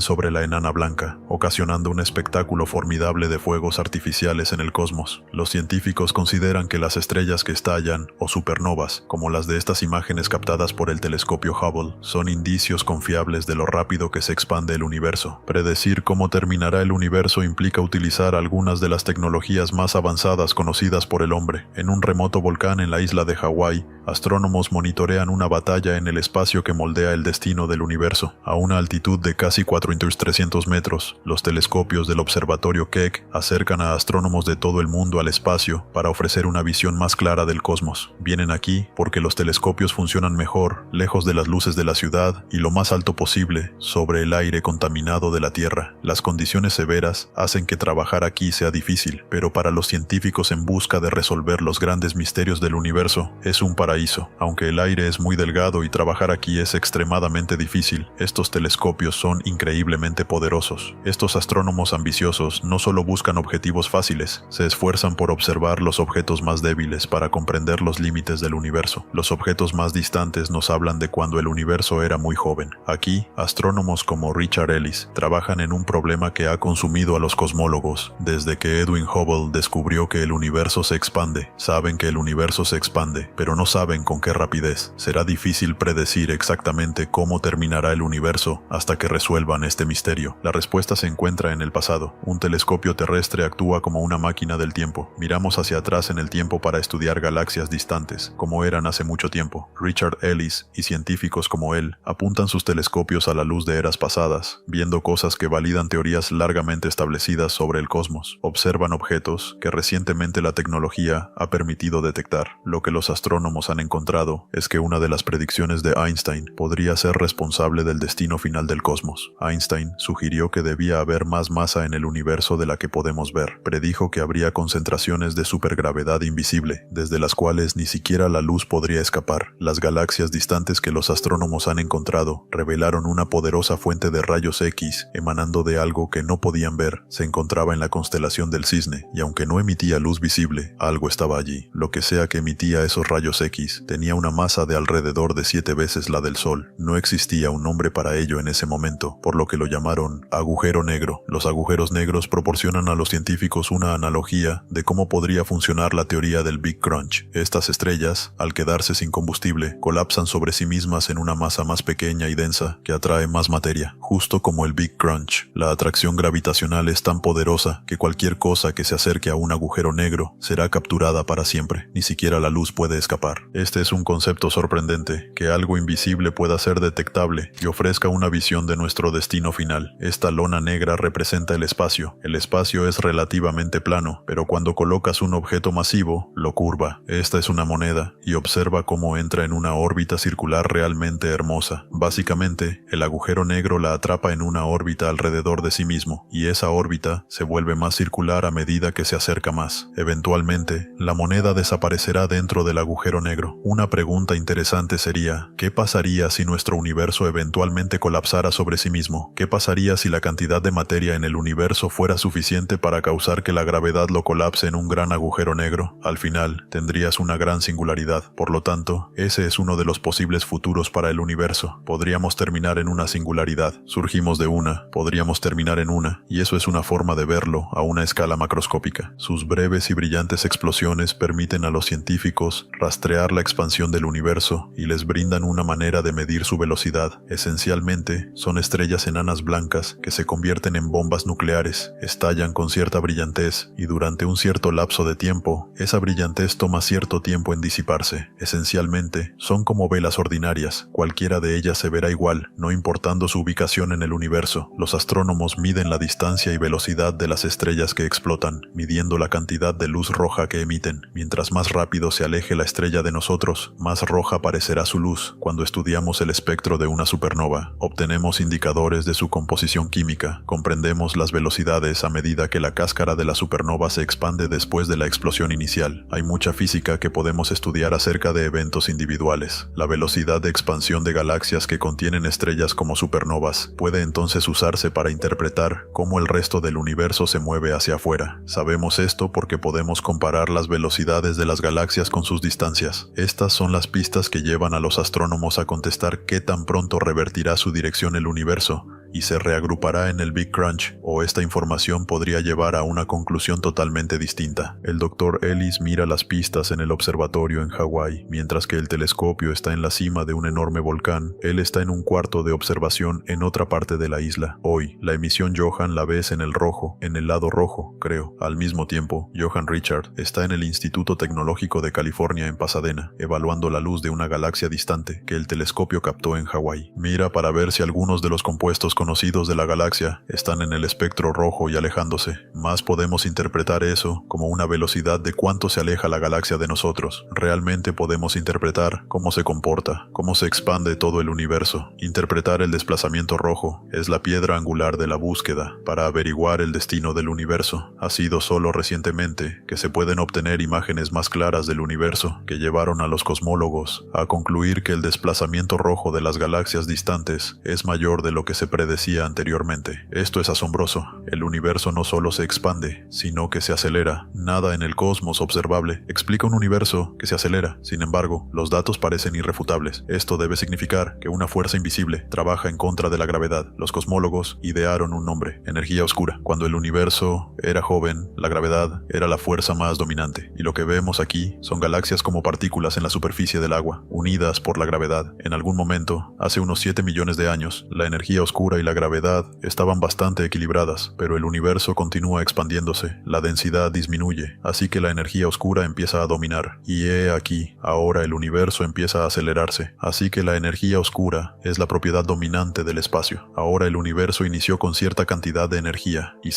A: sobre la enana blanca, ocasionando un espectáculo formidable de fuegos artificiales en el cosmos. Los científicos consideran que las estrellas que estallan, o supernovas, como las de estas imágenes captadas por el telescopio Hubble, son indicios confiables de lo rápido que se expande el universo. Predecir cómo terminará el universo implica utilizar algunas de las tecnologías más avanzadas conocidas por el hombre. En un remoto volcán en la isla de Hawái, astrónomos monitorean una batalla en el espacio que moldea el destino del universo. A una altitud de casi 4.300 metros, los telescopios del observatorio Keck acercan a astrónomos de todo el mundo al espacio para ofrecer una visión más clara del cosmos. Vienen aquí porque los telescopios funcionan mejor, lejos de las luces de la ciudad y lo más alto posible, sobre el aire contaminado de la Tierra. Las condiciones severas hacen que trabajar aquí sea difícil, pero para los científicos en busca de resolver los grandes misterios del universo, es un paraíso. Aunque el aire es muy delgado y trabajar aquí es extremadamente difícil, estos telescopios son increíblemente poderosos. Estos astrónomos ambiciosos no solo buscan objetivos fáciles, se esfuerzan por observar los objetos más débiles para comprender los límites del universo. Los objetos más distantes nos hablan de cuando el universo era muy joven. Aquí, astrónomos como Richard Ellis trabajan en un problema que ha consumido a los cosmólogos desde que Edwin Hubble descubrió que el universo se expande. Saben que el universo se expande, pero no saben con qué rapidez. Será difícil predecir exactamente cómo terminará el universo hasta que resuelvan este misterio. La respuesta se encuentra en el pasado. Un telescopio terrestre actúa como una máquina del tiempo. Miramos hacia atrás en el tiempo para estudiar galaxias distantes, como eran hace mucho tiempo. Richard Ellis y científicos como él apuntan sus telescopios a la luz de eras pasadas, viendo cosas que validan teorías largamente establecidas sobre el cosmos. Observan objetos que recientemente la tecnología ha permitido detectar. Lo que los astrónomos han encontrado es que una de las predicciones de Einstein podría ser responsable del destino final del cosmos. Einstein sugirió que debía haber más masa en el universo de la que podemos ver. Predijo que habría concentraciones de supergravedad invisible, desde las cuales ni siquiera la luz podría escapar. Las galaxias distantes que los astrónomos han encontrado revelaron una poderosa fuente de rayos X emanando de algo que no podían ver. Se encontraba en la constelación del Cisne, y aunque no emitía luz visible, invisible, algo estaba allí. Lo que sea que emitía esos rayos X tenía una masa de alrededor de 7 veces la del Sol. No existía un nombre para ello en ese momento, por lo que lo llamaron agujero negro. Los agujeros negros proporcionan a los científicos una analogía de cómo podría funcionar la teoría del Big Crunch. Estas estrellas, al quedarse sin combustible, colapsan sobre sí mismas en una masa más pequeña y densa que atrae más materia. Justo como el Big Crunch, la atracción gravitacional es tan poderosa que cualquier cosa que se acerque a un agujero negro será capturada para siempre. Ni siquiera la luz puede escapar. Este es un concepto sorprendente, que algo invisible pueda ser detectable y ofrezca una visión de nuestro destino final. Esta lona negra representa el espacio. El espacio es relativamente plano, pero cuando colocas un objeto masivo, lo curva. Esta es una moneda, y observa cómo entra en una órbita circular realmente hermosa. Básicamente, el agujero negro la atrapa en una órbita alrededor de sí mismo, y esa órbita se vuelve más circular a medida que se acerca más. Eventualmente, la moneda desaparecerá dentro del agujero negro. Una pregunta interesante sería, ¿qué pasaría si nuestro universo eventualmente colapsara sobre sí mismo? ¿Qué pasaría si la cantidad de materia en el universo fuera suficiente para causar que la gravedad lo colapse en un gran agujero negro? Al final, tendrías una gran singularidad. Por lo tanto, ese es uno de los posibles futuros para el universo. Podríamos terminar en una singularidad. Surgimos de una, podríamos terminar en una, y eso es una forma de verlo a una escala macroscópica. Sus breves y brillantes explosiones permiten a los científicos rastrear la expansión del universo y les brindan una manera de medir su velocidad. Esencialmente, son estrellas enanas blancas que se convierten en bombas nucleares, estallan con cierta brillantez y durante un cierto lapso de tiempo, esa brillantez toma cierto tiempo en disiparse. Esencialmente, son como velas ordinarias, cualquiera de ellas se verá igual, no importando su ubicación en el universo. Los astrónomos miden la distancia y velocidad de las estrellas que explotan, midiendo la cantidad de luz roja que emiten. Mientras más rápido se aleje la estrella de nosotros, más roja parecerá su luz. Cuando estudiamos el espectro de una supernova, obtenemos indicadores de su composición química, comprendemos las velocidades a medida que la cáscara de la supernova se expande después de la explosión inicial. Hay mucha física que podemos estudiar acerca de eventos individuales. La velocidad de expansión de galaxias que contienen estrellas como supernovas puede entonces usarse para interpretar cómo el resto del universo se mueve hacia afuera. Sabemos esto porque podemos comparar las velocidades de las galaxias con sus distancias. Estas son las pistas que llevan a los astrónomos a contestar qué tan pronto revertirá su dirección el universo y se reagrupará en el Big Crunch, o esta información podría llevar a una conclusión totalmente distinta. El Dr. Ellis mira las pistas en el observatorio en Hawái, mientras que el telescopio está en la cima de un enorme volcán. Él está en un cuarto de observación en otra parte de la isla. Hoy, la emisión Johann la ves en el rojo, en el lado rojo, creo. Al mismo tiempo, Johann Richard está en el Instituto Tecnológico de California en Pasadena, evaluando la luz de una galaxia distante que el telescopio captó en Hawái. Mira para ver si algunos de los compuestos conocidos de la galaxia están en el espectro rojo y alejándose. Más podemos interpretar eso como una velocidad de cuánto se aleja la galaxia de nosotros. Realmente podemos interpretar cómo se comporta, cómo se expande todo el universo. Interpretar el desplazamiento rojo es la piedra angular de la búsqueda para averiguar el destino del universo. Ha sido solo recientemente que se pueden obtener imágenes más claras del universo que llevaron a los cosmólogos a concluir que el desplazamiento rojo de las galaxias distantes es mayor de lo que se predecía anteriormente. Esto es asombroso. El universo no solo se expande, sino que se acelera. Nada en el cosmos observable explica un universo que se acelera. Sin embargo, los datos parecen irrefutables. Esto debe significar que una fuerza invisible trabaja en contra de la gravedad. Los cosmólogos idearon un nombre: energía oscura. Cuando el universo era joven, la gravedad era la fuerza más dominante. Y lo que vemos aquí son galaxias como partículas en la superficie del agua, unidas por la gravedad. En algún momento, hace unos 7 millones de años, la energía oscura y la gravedad estaban bastante equilibradas, pero el universo continúa expandiéndose, la densidad disminuye, así que la energía oscura empieza a dominar. Y he aquí, ahora el universo empieza a acelerarse, así que la energía oscura es la propiedad dominante del espacio. Ahora el universo inició con cierta cantidad de energía, y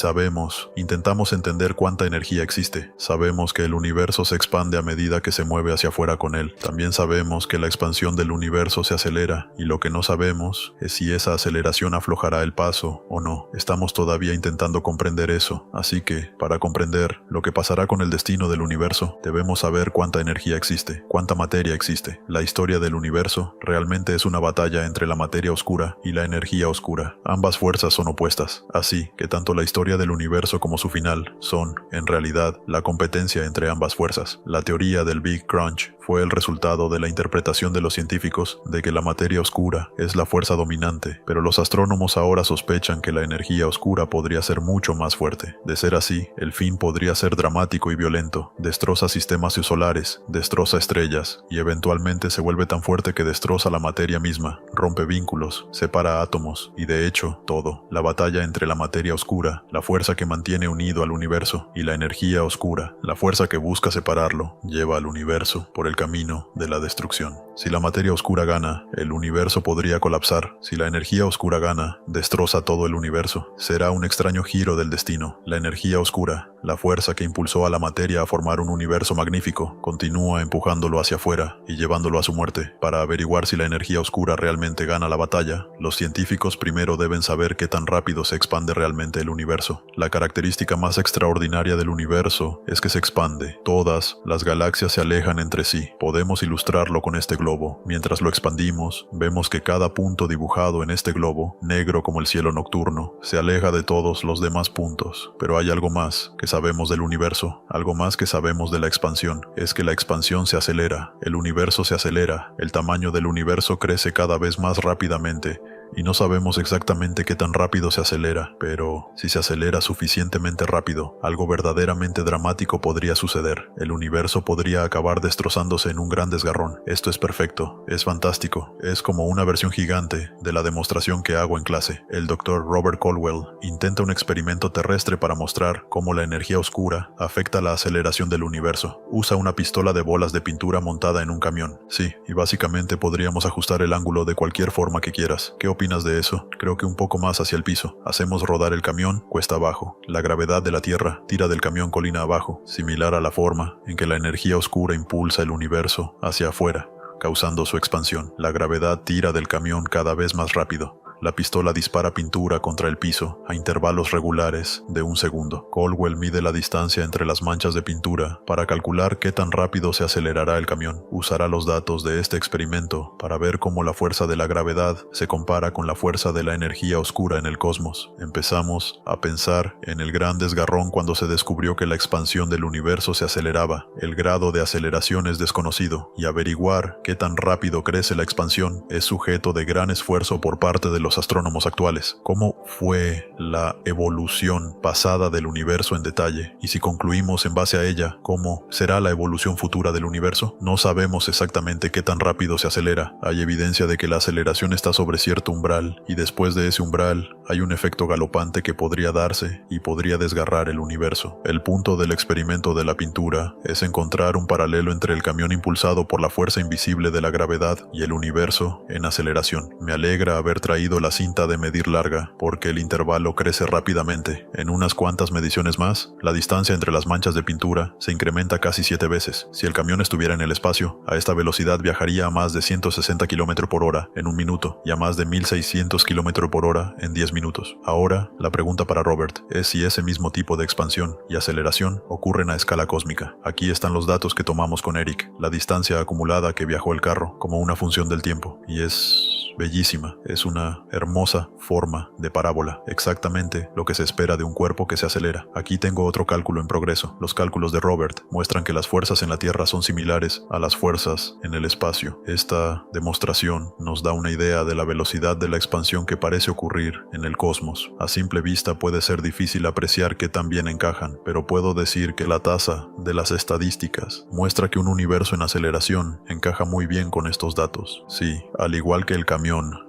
A: intentamos entender cuánta energía existe. Sabemos que el universo se expande a medida que se mueve hacia afuera con él. También sabemos que la expansión del universo se acelera, y lo que no sabemos es si esa aceleración aflora aflojará el paso o no. Estamos todavía intentando comprender eso, así que, para comprender lo que pasará con el destino del universo, debemos saber cuánta energía existe, cuánta materia existe. La historia del universo realmente es una batalla entre la materia oscura y la energía oscura. Ambas fuerzas son opuestas, así que tanto la historia del universo como su final son, en realidad, la competencia entre ambas fuerzas. La teoría del Big Crunch fue el resultado de la interpretación de los científicos de que la materia oscura es la fuerza dominante, pero los astrónomos ahora sospechan que la energía oscura podría ser mucho más fuerte. De ser así, el fin podría ser dramático y violento. Destroza sistemas solares, destroza estrellas, y eventualmente se vuelve tan fuerte que destroza la materia misma, rompe vínculos, separa átomos, y de hecho, todo. La batalla entre la materia oscura, la fuerza que mantiene unido al universo, y la energía oscura, la fuerza que busca separarlo, lleva al universo por el camino de la destrucción. Si la materia oscura gana, el universo podría colapsar. Si la energía oscura gana, destroza todo el universo. Será un extraño giro del destino. La energía oscura, la fuerza que impulsó a la materia a formar un universo magnífico, continúa empujándolo hacia afuera y llevándolo a su muerte. Para averiguar si la energía oscura realmente gana la batalla, los científicos primero deben saber qué tan rápido se expande realmente el universo. La característica más extraordinaria del universo es que se expande. Todas las galaxias se alejan entre sí. Podemos ilustrarlo con este globo. Mientras lo expandimos, vemos que cada punto dibujado en este globo, negro como el cielo nocturno, se aleja de todos los demás puntos. Pero hay algo más que sabemos del universo, algo más que sabemos de la expansión, es que la expansión se acelera, el universo se acelera, el tamaño del universo crece cada vez más rápidamente, y no sabemos exactamente qué tan rápido se acelera, pero si se acelera suficientemente rápido, algo verdaderamente dramático podría suceder. El universo podría acabar destrozándose en un gran desgarrón. Esto es perfecto, es fantástico, es como una versión gigante de la demostración que hago en clase. El Dr. Robert Caldwell intenta un experimento terrestre para mostrar cómo la energía oscura afecta la aceleración del universo. Usa una pistola de bolas de pintura montada en un camión. Sí, y básicamente podríamos ajustar el ángulo de cualquier forma que quieras. ¿Qué opinas de eso? Creo que un poco más hacia el piso. Hacemos rodar el camión cuesta abajo. La gravedad de la Tierra tira del camión colina abajo, similar a la forma en que la energía oscura impulsa el universo hacia afuera, causando su expansión. La gravedad tira del camión cada vez más rápido. La pistola dispara pintura contra el piso a intervalos regulares de 1 segundo. Caldwell mide la distancia entre las manchas de pintura para calcular qué tan rápido se acelerará el camión. Usará los datos de este experimento para ver cómo la fuerza de la gravedad se compara con la fuerza de la energía oscura en el cosmos. Empezamos a pensar en el gran desgarrón cuando se descubrió que la expansión del universo se aceleraba. El grado de aceleración es desconocido, y averiguar qué tan rápido crece la expansión es sujeto de gran esfuerzo por parte de los astrónomos actuales. ¿Cómo fue la evolución pasada del universo en detalle? Y si concluimos en base a ella, ¿cómo será la evolución futura del universo? No sabemos exactamente qué tan rápido se acelera. Hay evidencia de que la aceleración está sobre cierto umbral, y después de ese umbral hay un efecto galopante que podría darse y podría desgarrar el universo. El punto del experimento de la pintura es encontrar un paralelo entre el camión impulsado por la fuerza invisible de la gravedad y el universo en aceleración. Me alegra haber traído la cinta de medir larga, porque el intervalo crece rápidamente. En unas cuantas mediciones más, la distancia entre las manchas de pintura se incrementa casi 7 veces. Si el camión estuviera en el espacio, a esta velocidad viajaría a más de 160 km por hora en 1 minuto y a más de 1600 km por hora en 10 minutos. Ahora, la pregunta para Robert es si ese mismo tipo de expansión y aceleración ocurren a escala cósmica. Aquí están los datos que tomamos con Eric, la distancia acumulada que viajó el carro como una función del tiempo, y es bellísima. Es una hermosa forma de parábola, exactamente lo que se espera de un cuerpo que se acelera. Aquí tengo otro cálculo en progreso. Los cálculos de Robert muestran que las fuerzas en la Tierra son similares a las fuerzas en el espacio. Esta demostración nos da una idea de la velocidad de la expansión que parece ocurrir en el cosmos. A simple vista puede ser difícil apreciar qué tan bien encajan, pero puedo decir que la tasa de las estadísticas muestra que un universo en aceleración encaja muy bien con estos datos. Sí, al igual que el camión,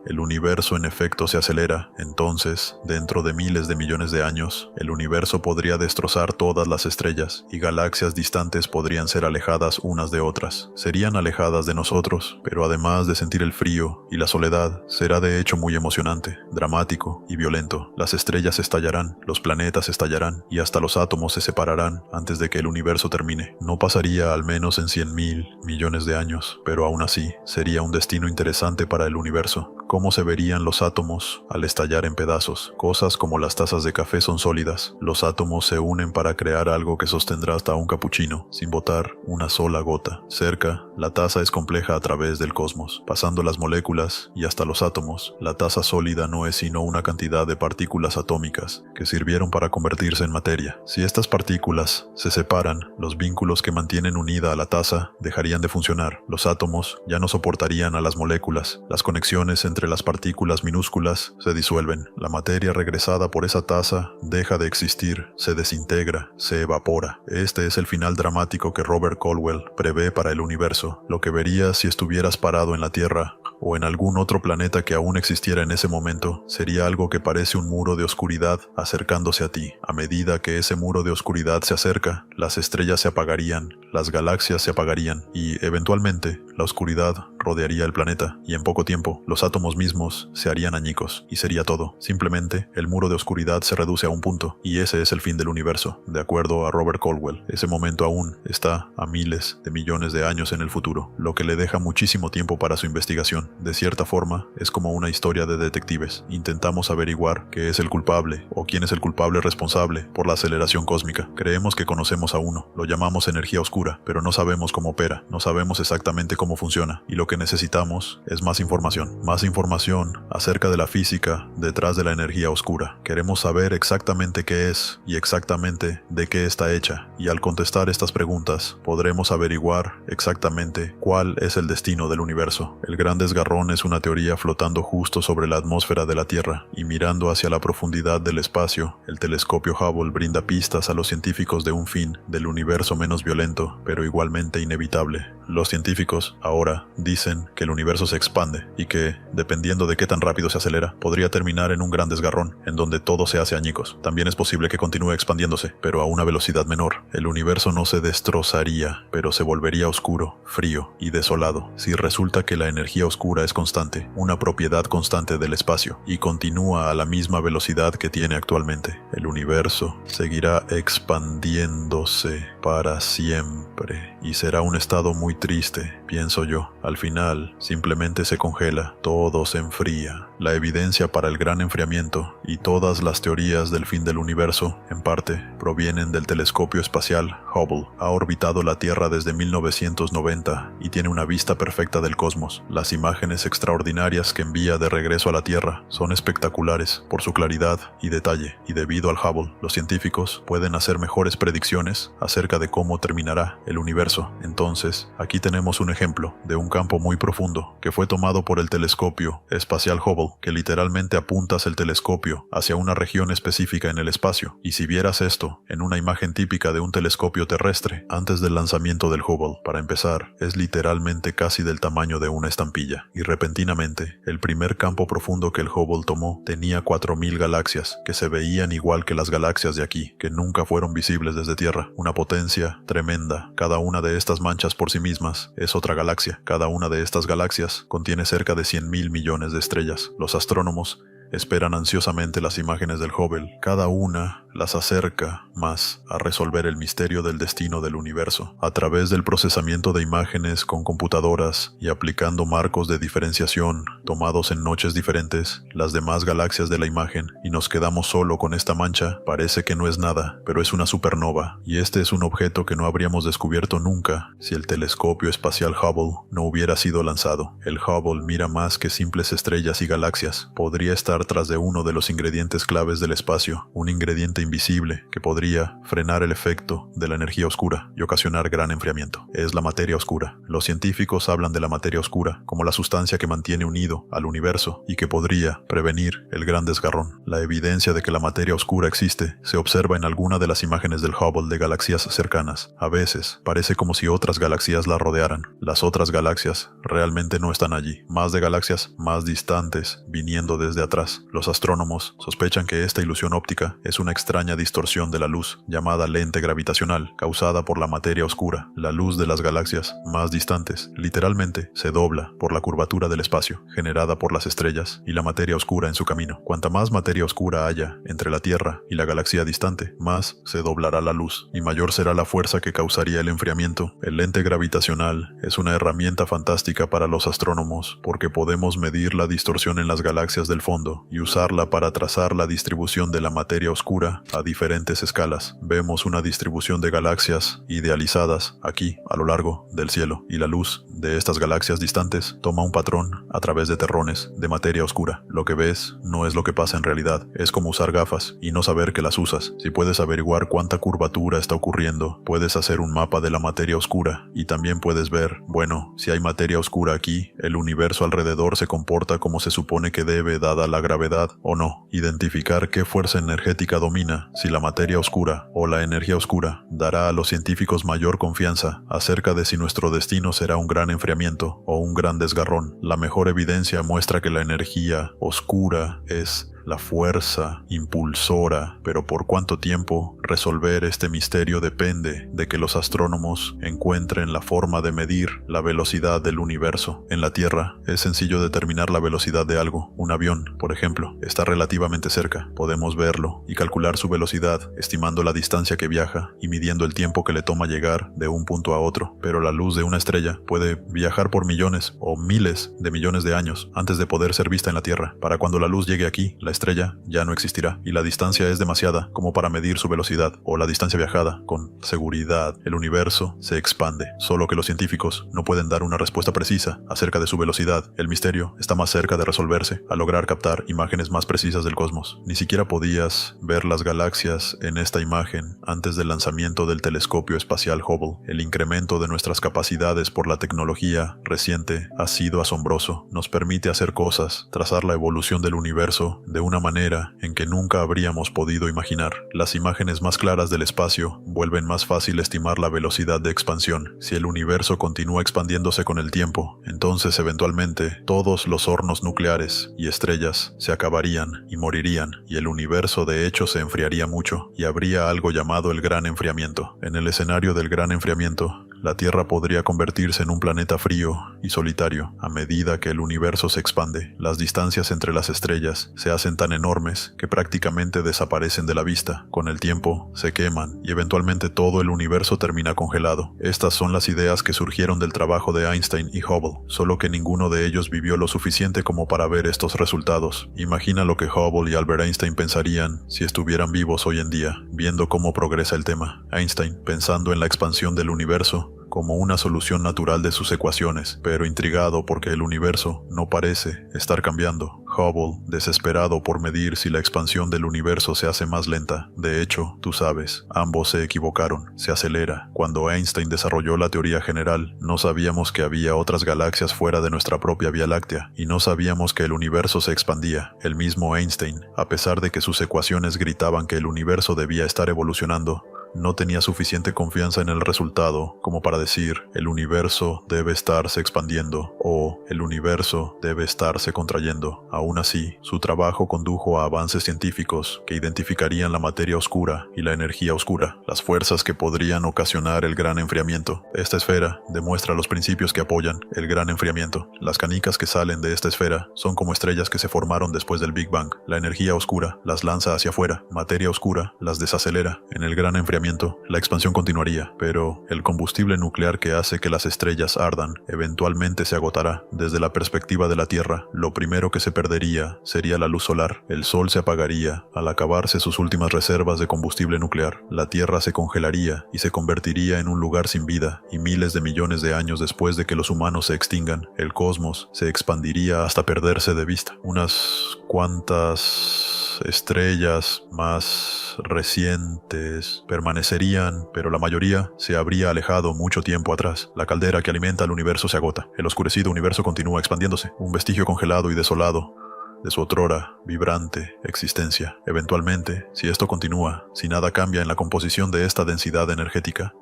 A: el universo en efecto se acelera. Entonces, dentro de miles de millones de años, el universo podría destrozar todas las estrellas, y galaxias distantes podrían ser alejadas unas de otras. Serían alejadas de nosotros, pero además de sentir el frío y la soledad, será de hecho muy emocionante, dramático y violento. Las estrellas estallarán, los planetas estallarán, y hasta los átomos se separarán antes de que el universo termine. No pasaría al menos en 100.000 millones de años, pero aún así, sería un destino interesante para el universo. universo. Cómo se verían los átomos al estallar en pedazos. Cosas como las tazas de café son sólidas. Los átomos se unen para crear algo que sostendrá hasta un capuchino, sin botar una sola gota. Cerca, la taza es compleja a través del cosmos, pasando las moléculas y hasta los átomos. La taza sólida no es sino una cantidad de partículas atómicas que sirvieron para convertirse en materia. Si estas partículas se separan, los vínculos que mantienen unida a la taza dejarían de funcionar. Los átomos ya no soportarían a las moléculas. Las conexiones entre las partículas minúsculas se disuelven. La materia regresada por esa taza deja de existir, se desintegra, se evapora. Este es el final dramático que Robert Caldwell prevé para el universo, lo que verías si estuvieras parado en la Tierra o en algún otro planeta que aún existiera en ese momento. Sería algo que parece un muro de oscuridad acercándose a ti. A medida que ese muro de oscuridad se acerca, las estrellas se apagarían, las galaxias se apagarían y, eventualmente, la oscuridad rodearía el planeta y en poco tiempo los átomos mismos se harían añicos y sería todo. Simplemente el muro de oscuridad se reduce a un punto y ese es el fin del universo. De acuerdo a Robert Caldwell, ese momento aún está a miles de millones de años en el futuro, lo que le deja muchísimo tiempo para su investigación. De cierta forma, es como una historia de detectives. Intentamos averiguar qué es el culpable o quién es el culpable responsable por la aceleración cósmica. Creemos que conocemos a uno, lo llamamos energía oscura, pero no sabemos cómo opera, no sabemos exactamente cómo funciona y lo que necesitamos es más información acerca de la física detrás de la energía oscura. Queremos saber exactamente qué es y exactamente de qué está hecha, y al contestar estas preguntas podremos averiguar exactamente cuál es el destino del universo. El Gran Desgarrón es una teoría flotando justo sobre la atmósfera de la Tierra y mirando hacia la profundidad del espacio. El telescopio Hubble brinda pistas a los científicos de un fin del universo menos violento, pero igualmente inevitable. Los científicos ahora dicen que el universo se expande y que, dependiendo de qué tan rápido se acelera, podría terminar en un gran desgarrón, en donde todo se hace añicos. También es posible que continúe expandiéndose, pero a una velocidad menor. El universo no se destrozaría, pero se volvería oscuro, frío y desolado. Si resulta que la energía oscura es constante, una propiedad constante del espacio, y continúa a la misma velocidad que tiene actualmente, el universo seguirá expandiéndose para siempre, y será un estado muy triste, pienso yo. Al final, simplemente se congela, todo se enfría. La evidencia para el gran enfriamiento y todas las teorías del fin del universo, en parte, provienen del telescopio espacial Hubble. Ha orbitado la Tierra desde 1990 y tiene una vista perfecta del cosmos. Las imágenes extraordinarias que envía de regreso a la Tierra son espectaculares por su claridad y detalle, y debido al Hubble, los científicos pueden hacer mejores predicciones acerca de cómo terminará el universo. Entonces, aquí tenemos un ejemplo de un campo muy profundo que fue tomado por el telescopio espacial Hubble, que literalmente apuntas el telescopio hacia una región específica en el espacio, y si vieras esto en una imagen típica de un telescopio terrestre antes del lanzamiento del Hubble, para empezar, es literalmente casi del tamaño de una estampilla, y repentinamente, el primer campo profundo que el Hubble tomó tenía 4000 galaxias, que se veían igual que las galaxias de aquí, que nunca fueron visibles desde Tierra. Una potencia tremenda. Cada una de estas manchas por sí mismas es otra galaxia. Cada una de estas galaxias contiene cerca de 100.000 millones de estrellas. Los astrónomos esperan ansiosamente las imágenes del Hubble. Cada una las acerca más a resolver el misterio del destino del universo. A través del procesamiento de imágenes con computadoras y aplicando marcos de diferenciación tomados en noches diferentes, las demás galaxias de la imagen, y nos quedamos solo con esta mancha. Parece que no es nada, pero es una supernova, y este es un objeto que no habríamos descubierto nunca si el telescopio espacial Hubble no hubiera sido lanzado. El Hubble mira más que simples estrellas y galaxias. Podría estar tras de uno de los ingredientes claves del espacio, un ingrediente invisible que podría frenar el efecto de la energía oscura y ocasionar gran enfriamiento. Es la materia oscura. Los científicos hablan de la materia oscura como la sustancia que mantiene unido al universo y que podría prevenir el gran desgarrón. La evidencia de que la materia oscura existe se observa en alguna de las imágenes del Hubble de galaxias cercanas. A veces parece como si otras galaxias la rodearan. Las otras galaxias realmente no están allí. Más de galaxias más distantes viniendo desde atrás atrás. Los astrónomos sospechan que esta ilusión óptica es una extraña distorsión de la luz, llamada lente gravitacional, causada por la materia oscura. La luz de las galaxias más distantes, literalmente, se dobla por la curvatura del espacio, generada por las estrellas y la materia oscura en su camino. Cuanta más materia oscura haya entre la Tierra y la galaxia distante, más se doblará la luz, y mayor será la fuerza que causaría el enfriamiento. El lente gravitacional es una herramienta fantástica para los astrónomos, porque podemos medir la distorsión en las galaxias del fondo y usarla para trazar la distribución de la materia oscura a diferentes escalas. Vemos una distribución de galaxias idealizadas aquí, a lo largo del cielo, y la luz de estas galaxias distantes toma un patrón a través de terrones de materia oscura. Lo que ves no es lo que pasa en realidad, es como usar gafas y no saber que las usas. Si puedes averiguar cuánta curvatura está ocurriendo, puedes hacer un mapa de la materia oscura y también puedes ver, bueno, si hay materia oscura aquí, el universo alrededor se comporta como se supone que debe dada la gravedad o no. Identificar qué fuerza energética domina, si la materia oscura o la energía oscura, dará a los científicos mayor confianza acerca de si nuestro destino será un gran enfriamiento o un gran desgarrón. La mejor evidencia muestra que la energía oscura es la fuerza impulsora, pero por cuánto tiempo resolver este misterio depende de que los astrónomos encuentren la forma de medir la velocidad del universo. En la Tierra es sencillo determinar la velocidad de algo. Un avión, por ejemplo, está relativamente cerca, podemos verlo y calcular su velocidad, estimando la distancia que viaja y midiendo el tiempo que le toma llegar de un punto a otro. Pero la luz de una estrella puede viajar por millones o miles de millones de años antes de poder ser vista en la Tierra. Para cuando la luz llegue aquí, la estrella ya no existirá y la distancia es demasiada como para medir su velocidad o la distancia viajada con seguridad. El universo se expande, solo que los científicos no pueden dar una respuesta precisa acerca de su velocidad. El misterio está más cerca de resolverse al lograr captar imágenes más precisas del cosmos. Ni siquiera podías ver las galaxias en esta imagen antes del lanzamiento del telescopio espacial Hubble. El incremento de nuestras capacidades por la tecnología reciente ha sido asombroso. Nos permite hacer cosas, trazar la evolución del universo de una manera en que nunca habríamos podido imaginar. Las imágenes más claras del espacio vuelven más fácil estimar la velocidad de expansión. Si el universo continúa expandiéndose con el tiempo, entonces eventualmente todos los hornos nucleares y estrellas se acabarían y morirían, y el universo de hecho se enfriaría mucho, y habría algo llamado el gran enfriamiento. En el escenario del gran enfriamiento, la Tierra podría convertirse en un planeta frío y solitario. A medida que el universo se expande, las distancias entre las estrellas se hacen tan enormes que prácticamente desaparecen de la vista. Con el tiempo, se queman y eventualmente todo el universo termina congelado. Estas son las ideas que surgieron del trabajo de Einstein y Hubble, solo que ninguno de ellos vivió lo suficiente como para ver estos resultados. Imagina lo que Hubble y Albert Einstein pensarían si estuvieran vivos hoy en día, viendo cómo progresa el tema. Einstein, pensando en la expansión del universo como una solución natural de sus ecuaciones, pero intrigado porque el universo no parece estar cambiando. Hubble, desesperado por medir si la expansión del universo se hace más lenta. De hecho, tú sabes, ambos se equivocaron. Se acelera. Cuando Einstein desarrolló la teoría general, no sabíamos que había otras galaxias fuera de nuestra propia Vía Láctea, y no sabíamos que el universo se expandía. El mismo Einstein, a pesar de que sus ecuaciones gritaban que el universo debía estar evolucionando, no tenía suficiente confianza en el resultado como para decir el universo debe estarse expandiendo o el universo debe estarse contrayendo. Aún así, su trabajo condujo a avances científicos que identificarían la materia oscura y la energía oscura, las fuerzas que podrían ocasionar el gran enfriamiento. Esta esfera demuestra los principios que apoyan el gran enfriamiento. Las canicas que salen de esta esfera son como estrellas que se formaron después del Big Bang. La energía oscura las lanza hacia afuera, materia oscura las desacelera. En el gran enfriamiento, la expansión continuaría, pero el combustible nuclear que hace que las estrellas ardan eventualmente se agotará. Desde la perspectiva de la Tierra, lo primero que se perdería sería la luz solar. El Sol se apagaría al acabarse sus últimas reservas de combustible nuclear. La Tierra se congelaría y se convertiría en un lugar sin vida, y miles de millones de años después de que los humanos se extingan, el cosmos se expandiría hasta perderse de vista. Unas cuantas estrellas más recientes permanecerían, pero la mayoría se habría alejado mucho tiempo atrás. La caldera que alimenta al universo se agota. El oscurecido universo continúa expandiéndose, un vestigio congelado y desolado de su otrora vibrante existencia. Eventualmente, si esto continúa, si nada cambia en la composición de esta densidad energética,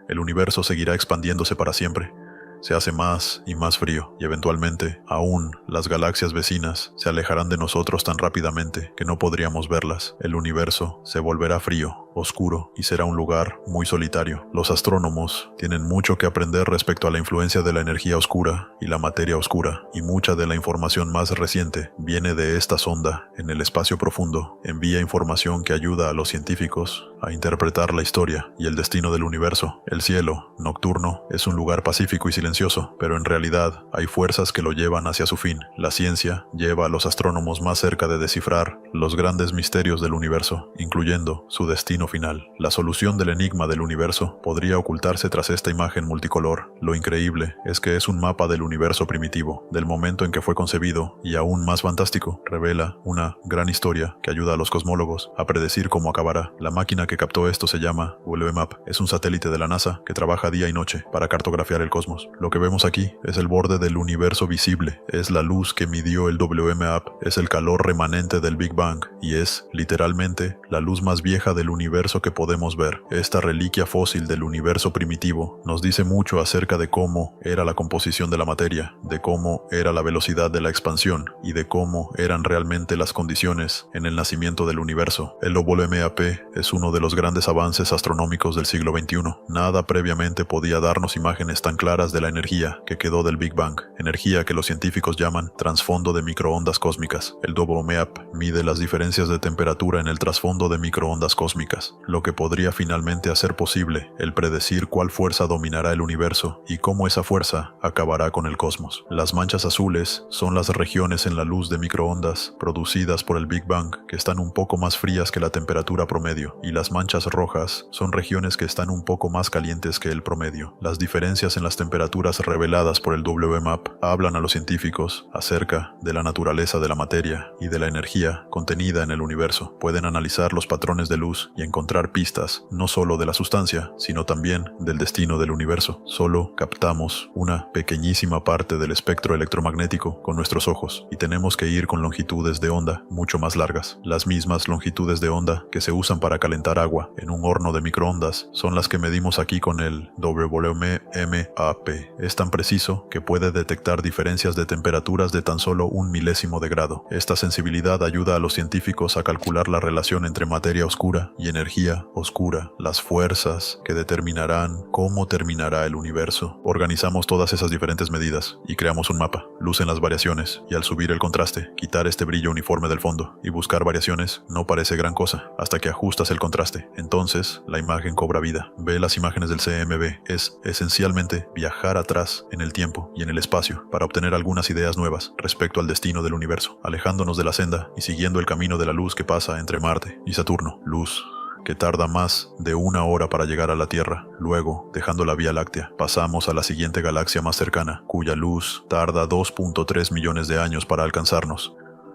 A: el universo seguirá expandiéndose para siempre. se hace más y más frío, y eventualmente, aún las galaxias vecinas se alejarán de nosotros tan rápidamente que no podríamos verlas. El universo se volverá frío, oscuro y será un lugar muy solitario. Los astrónomos tienen mucho que aprender respecto a la influencia de la energía oscura y la materia oscura, y mucha de la información más reciente viene de esta sonda en el espacio profundo. Envía información que ayuda a los científicos a interpretar la historia y el destino del universo. El cielo nocturno es un lugar pacífico y silencioso, pero en realidad hay fuerzas que lo llevan hacia su fin. La ciencia lleva a los astrónomos más cerca de descifrar los grandes misterios del universo, incluyendo su destino final. La solución del enigma del universo podría ocultarse tras esta imagen multicolor. Lo increíble es que es un mapa del universo primitivo, del momento en que fue concebido, y aún más fantástico, revela una gran historia que ayuda a los cosmólogos a predecir cómo acabará. La máquina que captó esto se llama WMAP. Es un satélite de la NASA que trabaja día y noche para cartografiar el cosmos. Lo que vemos aquí es el borde del universo visible, es la luz que midió el WMAP, es el calor remanente del Big Bang y es, literalmente, la luz más vieja del universo que podemos ver. Esta reliquia fósil del universo primitivo nos dice mucho acerca de cómo era la composición de la materia, de cómo era la velocidad de la expansión y de cómo eran realmente las condiciones en el nacimiento del universo. El WMAP es uno de los grandes avances astronómicos del siglo XXI. Nada previamente podía darnos imágenes tan claras de la energía que quedó del Big Bang, energía que los científicos llaman trasfondo de microondas cósmicas. El WMAP mide las diferencias de temperatura en el trasfondo de microondas cósmicas, lo que podría finalmente hacer posible el predecir cuál fuerza dominará el universo y cómo esa fuerza acabará con el cosmos. Las manchas azules son las regiones en la luz de microondas producidas por el Big Bang que están un poco más frías que la temperatura promedio, y las manchas rojas son regiones que están un poco más calientes que el promedio. Las diferencias en las temperaturas reveladas por el WMAP hablan a los científicos acerca de la naturaleza de la materia y de la energía contenida en el universo. Pueden analizar los patrones de luz y encontrar pistas no solo de la sustancia, sino también del destino del universo. Solo captamos una pequeñísima parte del espectro electromagnético con nuestros ojos y tenemos que ir con longitudes de onda mucho más largas. Las mismas longitudes de onda que se usan para calentar agua en un horno de microondas son las que medimos aquí con el WMAP. Es tan preciso que puede detectar diferencias de temperaturas de tan solo 1/1000 de grado. Esta sensibilidad ayuda a los científicos a calcular la relación entre materia oscura y energía oscura, las fuerzas que determinarán cómo terminará el universo. Organizamos todas esas diferentes medidas y creamos un mapa. Luz en las variaciones, y al subir el contraste, quitar este brillo uniforme del fondo y buscar variaciones no parece gran cosa hasta que ajustas el contraste. Entonces la imagen cobra vida. Ve las imágenes del CMB. Es esencialmente viajar atrás en el tiempo y en el espacio para obtener algunas ideas nuevas respecto al destino del universo, alejándonos de la senda y siguiendo el camino de la luz que pasa entre Marte y Saturno. Luz que tarda más de 1 hora para llegar a la Tierra. Luego, dejando la Vía Láctea, pasamos a la siguiente galaxia más cercana, cuya luz tarda 2.3 millones de años para alcanzarnos,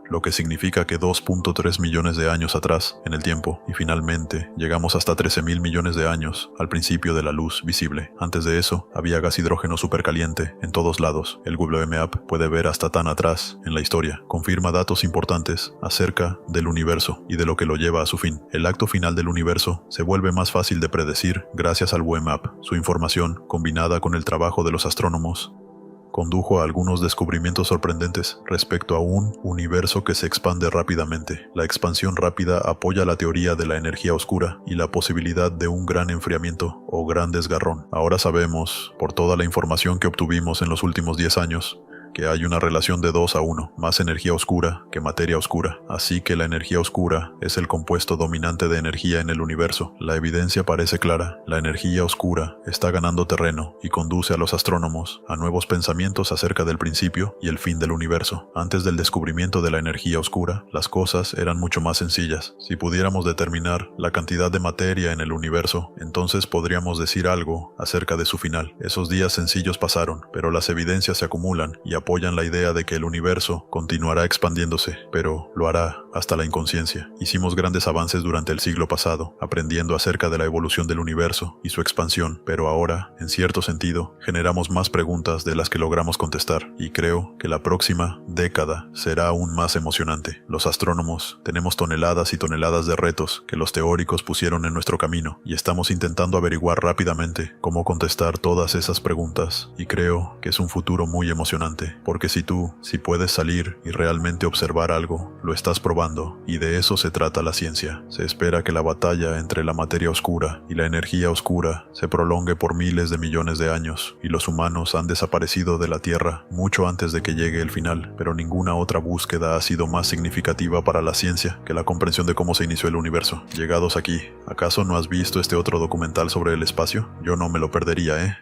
A: lo que significa que 2.3 millones de años atrás en el tiempo, y finalmente llegamos hasta 13.000 millones de años al principio de la luz visible. Antes de eso, había gas hidrógeno supercaliente en todos lados. El WMAP puede ver hasta tan atrás en la historia. Confirma datos importantes acerca del universo y de lo que lo lleva a su fin. El acto final del universo se vuelve más fácil de predecir gracias al WMAP. Su información, combinada con el trabajo de los astrónomos, condujo a algunos descubrimientos sorprendentes respecto a un universo que se expande rápidamente. La expansión rápida apoya la teoría de la energía oscura y la posibilidad de un gran enfriamiento o gran desgarrón. Ahora sabemos, por toda la información que obtuvimos en los últimos 10 años, que hay una relación de 2:1, más energía oscura que materia oscura. Así que la energía oscura es el compuesto dominante de energía en el universo. La evidencia parece clara. La energía oscura está ganando terreno y conduce a los astrónomos a nuevos pensamientos acerca del principio y el fin del universo. Antes del descubrimiento de la energía oscura, las cosas eran mucho más sencillas. Si pudiéramos determinar la cantidad de materia en el universo, entonces podríamos decir algo acerca de su final. Esos días sencillos pasaron, pero las evidencias se acumulan y apoyan la idea de que el universo continuará expandiéndose, pero lo hará hasta la inconsciencia. Hicimos grandes avances durante el siglo pasado, aprendiendo acerca de la evolución del universo y su expansión, pero ahora, en cierto sentido, generamos más preguntas de las que logramos contestar, y creo que la próxima década será aún más emocionante. Los astrónomos tenemos toneladas y toneladas de retos que los teóricos pusieron en nuestro camino, y estamos intentando averiguar rápidamente cómo contestar todas esas preguntas, y creo que es un futuro muy emocionante, porque si puedes salir y realmente observar algo, lo estás probando, y de eso se trata la ciencia. Se espera que la batalla entre la materia oscura y la energía oscura se prolongue por miles de millones de años, y los humanos han desaparecido de la Tierra mucho antes de que llegue el final, pero ninguna otra búsqueda ha sido más significativa para la ciencia que la comprensión de cómo se inició el universo. Llegados aquí, ¿acaso no has visto este otro documental sobre el espacio? Yo no me lo perdería, ¿eh?